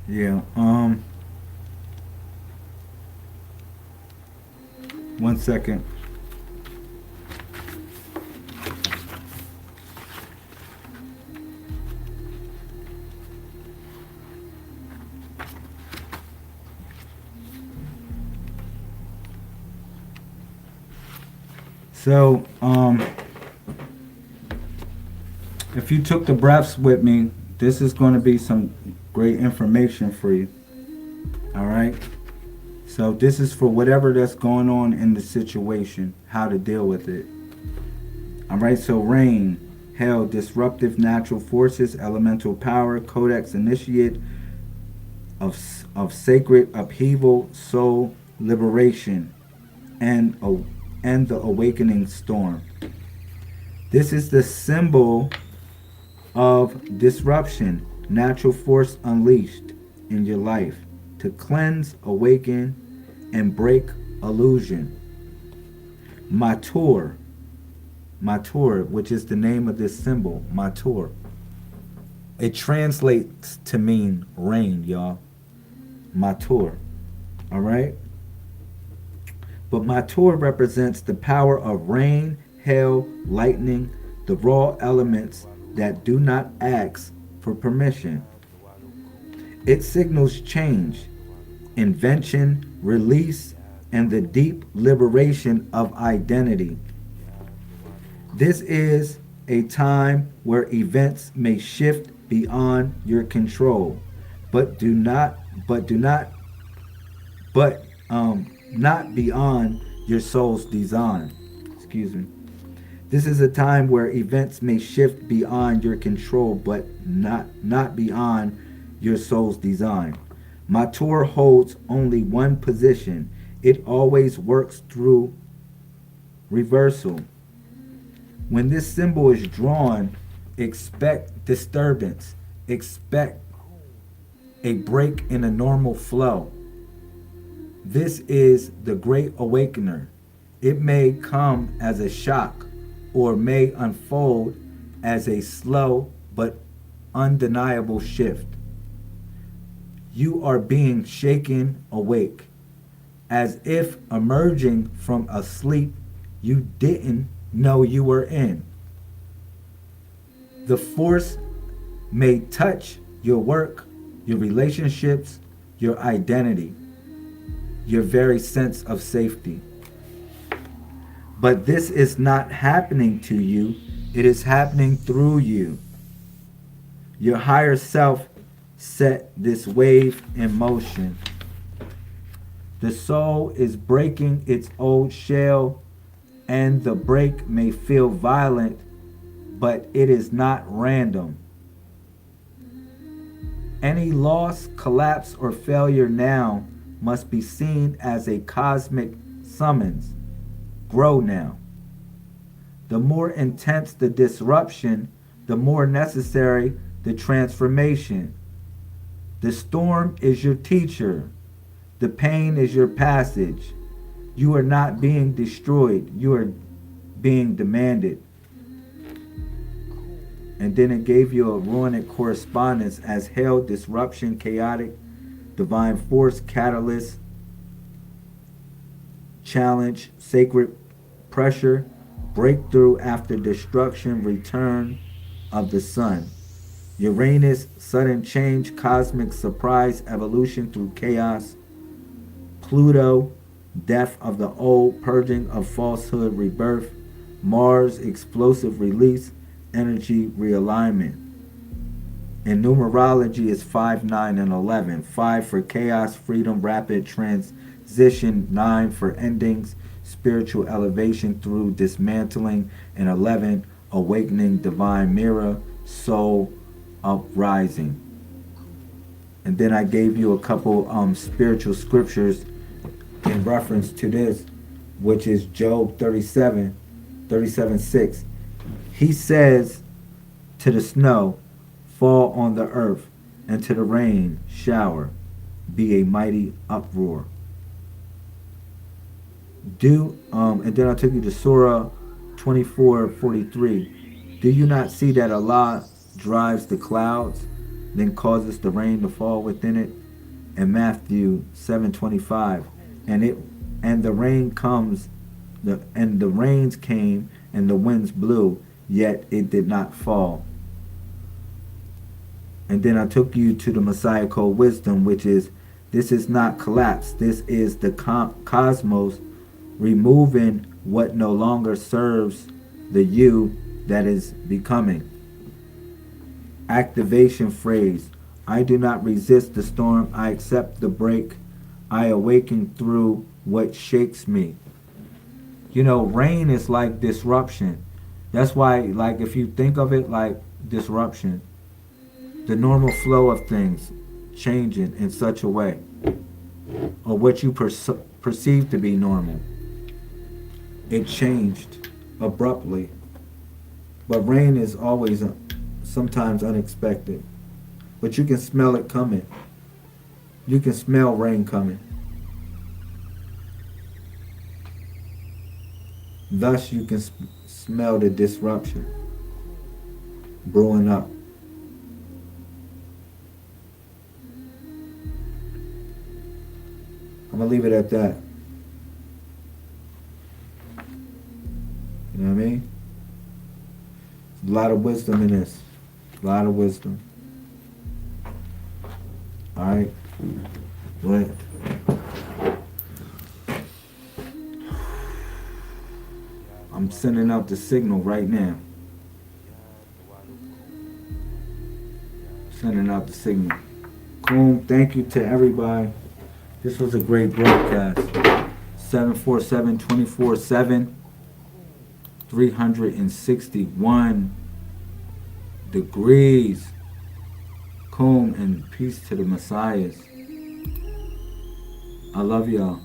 Yeah. 1 second. So, if you took the breaths with me, this is going to be some great information for you. All right. So this is for whatever that's going on in the situation, how to deal with it. All right. So rain, hell, disruptive natural forces, elemental power, codex initiate of sacred upheaval, soul liberation, and the awakening storm. This is the symbol of disruption, natural force unleashed in your life to cleanse, awaken, and break illusion. Matur, which is the name of this symbol, Matur. It translates to mean rain, y'all. Matur. All right? But Matur represents the power of rain, hail, lightning, the raw elements that do not ask for permission. It signals change, invention, release, and the deep liberation of identity. This is a time where events may shift beyond your control, not beyond your soul's design. Excuse me. This is a time where events may shift beyond your control, but not beyond your soul's design. Matur holds only one position. It always works through reversal. When this symbol is drawn, expect disturbance. Expect a break in a normal flow. This is the Great Awakener. It may come as a shock or may unfold as a slow but undeniable shift. You are being shaken awake, as if emerging from a sleep you didn't know you were in. The force may touch your work, your relationships, your identity, your very sense of safety. But this is not happening to you, it is happening through you. Your higher self set this wave in motion. The soul is breaking its old shell, and the break may feel violent, but it is not random. Any loss, collapse, or failure now must be seen as a cosmic summons. Grow now. The more intense the disruption, the more necessary the transformation. The storm is your teacher. The pain is your passage. You are not being destroyed. You are being demanded. And then it gave you a runic correspondence as hell, disruption, chaotic, divine force, catalyst, challenge, sacred pressure, breakthrough after destruction, return of the sun. Uranus, sudden change, cosmic surprise, evolution through chaos. Pluto, death of the old, purging of falsehood, rebirth. Mars, explosive release, energy realignment. In numerology is 5, 9, and 11. 5 for chaos, freedom, rapid transition. 9 for endings, spiritual elevation through dismantling. And 11, awakening, divine mirror, soul uprising. And then I gave you a couple spiritual scriptures in reference to this, which is Job 37:6. He says to the snow, fall on the earth, and to the rain shower, be a mighty uproar. And then I took you to Surah 24:43. Do you not see that Allah drives the clouds, then causes the rain to fall within it? And Matthew 7:25. And the rain comes, and the rains came, and the winds blew, yet it did not fall. And then I took you to the Messiah Code Wisdom, which is, this is not collapse. This is the cosmos removing what no longer serves the you that is becoming. Activation phrase. I do not resist the storm. I accept the break. I awaken through what shakes me. You know, rain is like disruption. That's why, like, if you think of it like disruption, the normal flow of things changing in such a way, or what you perceive to be normal, it changed abruptly. But rain is always sometimes unexpected. But you can smell it coming. You can smell rain coming. Thus, you can smell the disruption brewing up. I'm going to leave it at that. You know what I mean? A lot of wisdom in this. A lot of wisdom. All right? But I'm sending out the signal right now. Sending out the signal. Cool. Thank you to everybody. This was a great broadcast. 747-24/7. 361 degrees. Kum and peace to the Messiahs. I love y'all.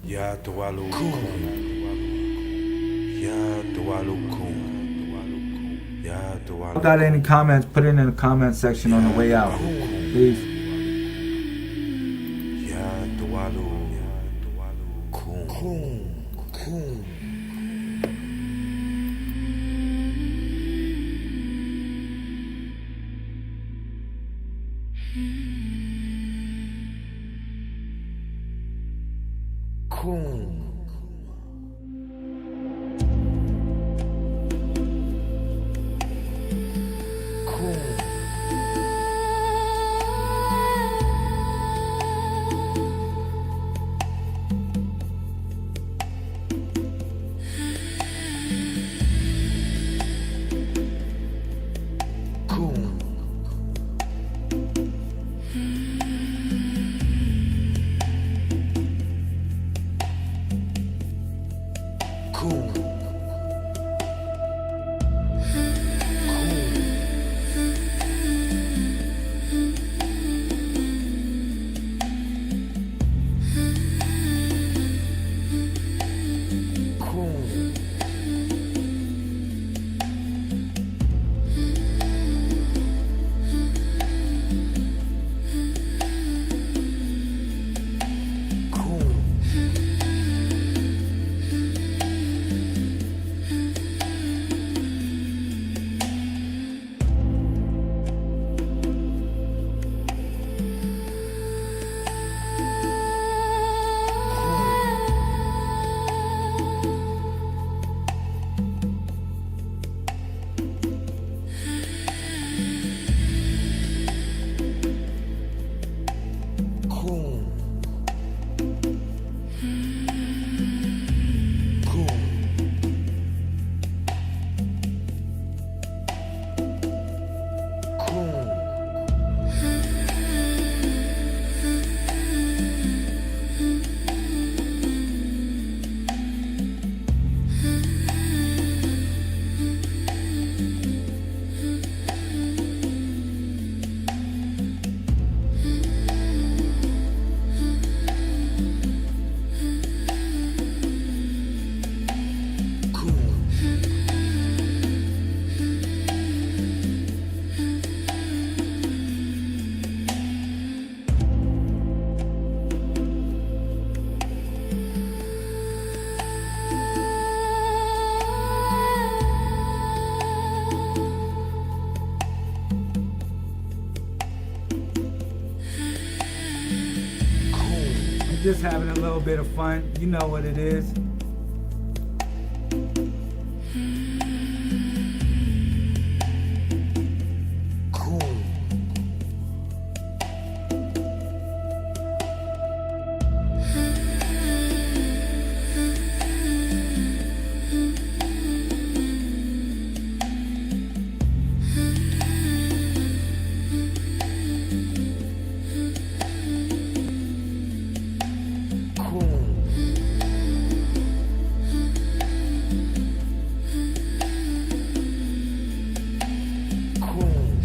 Ya Tawalu Kum. Ya Tawalu Kum. Ya Tawalu. Got any comments? Put it in the comment section on the way out, please. Ya Tawalu Kum. Kum. Kum. just having a little bit of fun. You know what it is. Coon. Coon. Coon.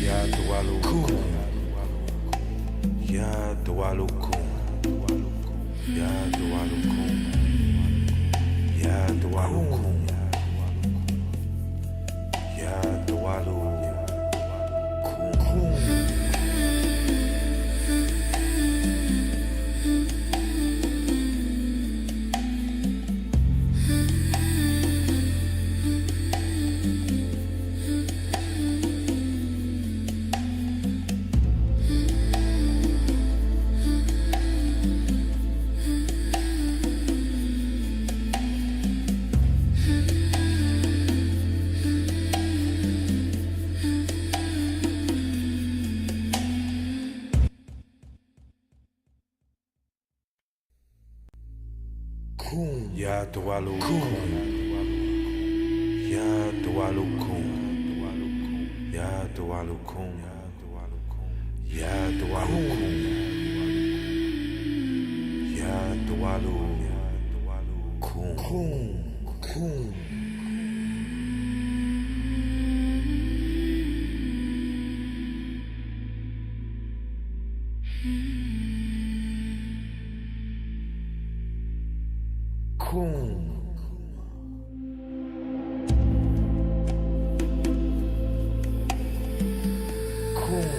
Ya Tualu Coon. Ya Tualu Coon. Ya Tualu Coon. Ya Tualu Coon. Ya Tualu Coon. Coon. Ya Tualu Coon. Ya Tualu Coon. Ya Tualu Coon. Ya Tualu Coon. Ya Tualu Coon. Coon. Coon. Coon. Coon.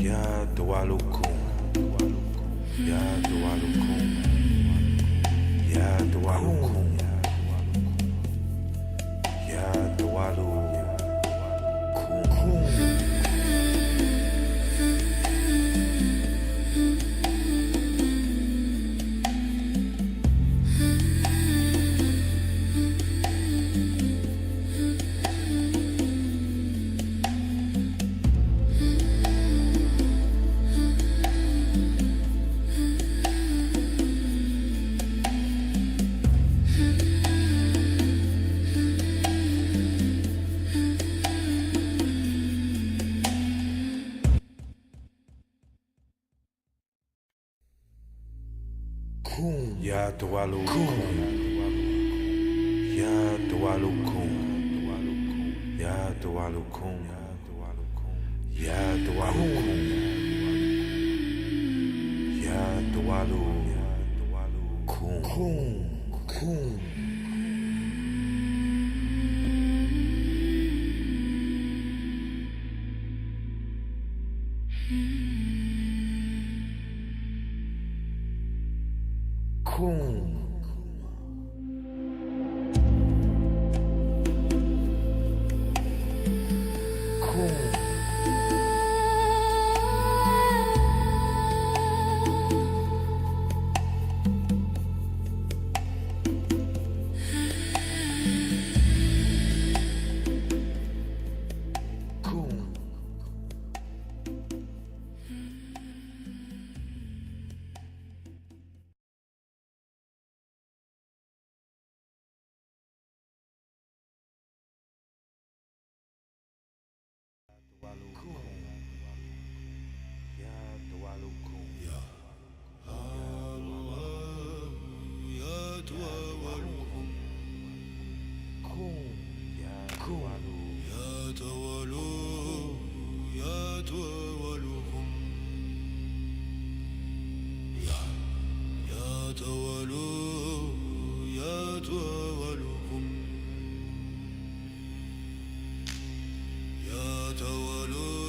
Ya Tawalukum. Ya Tawalukum. Ya Tawalukum. Ya Tawalukum. Ya Tawalukum. Ya Tawalukum. Ya Tawalukum. Ya Tawalukum. Ya Tawalukum.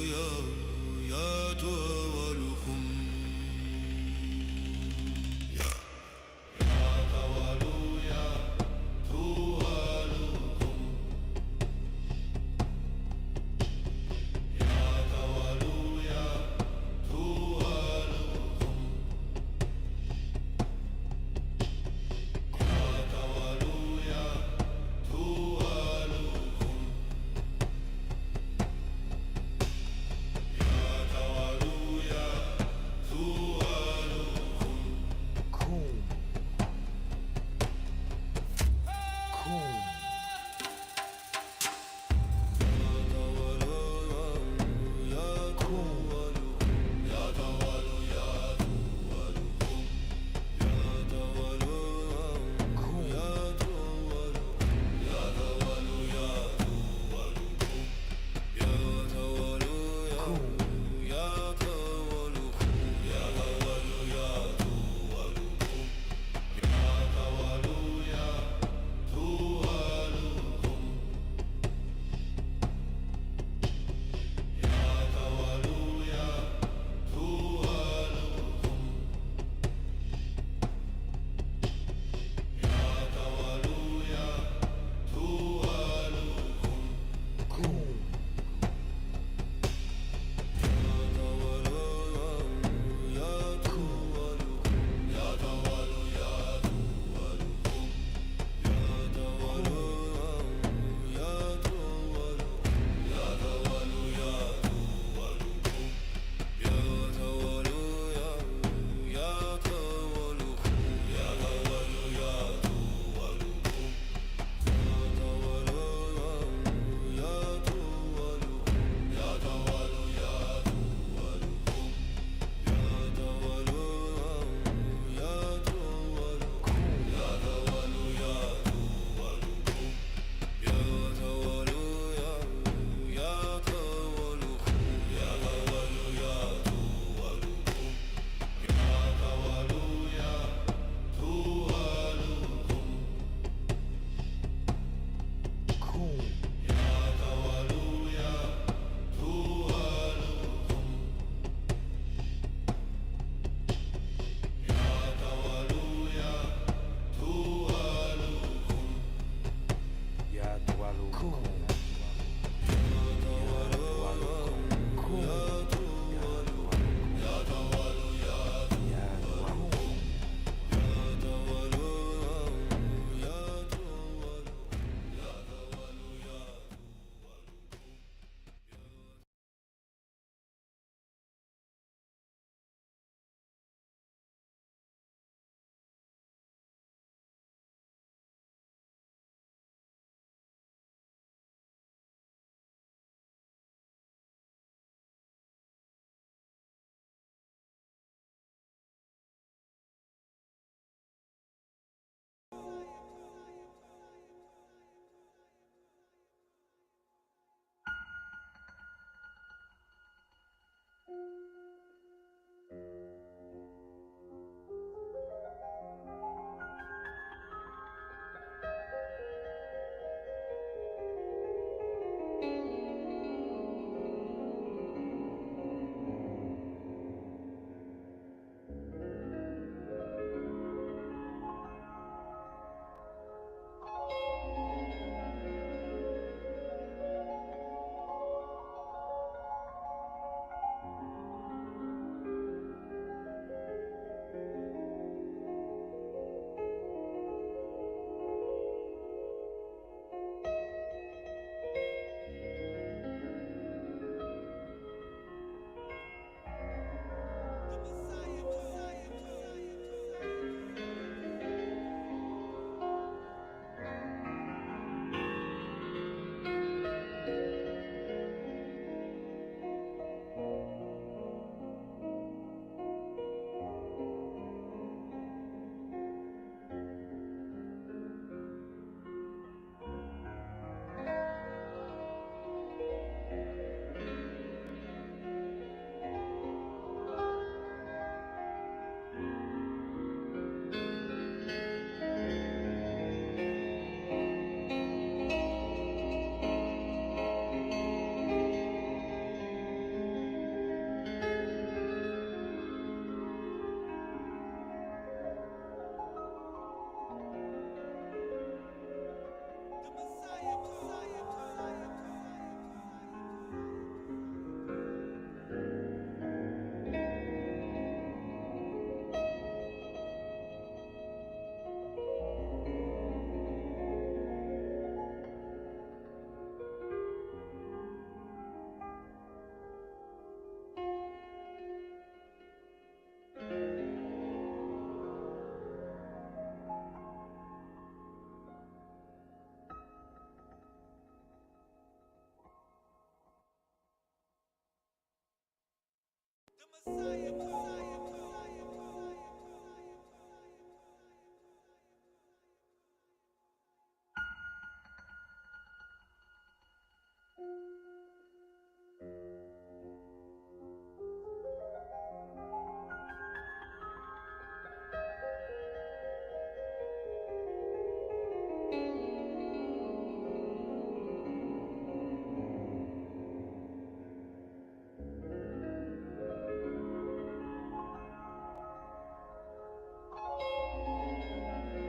يا Messiah code.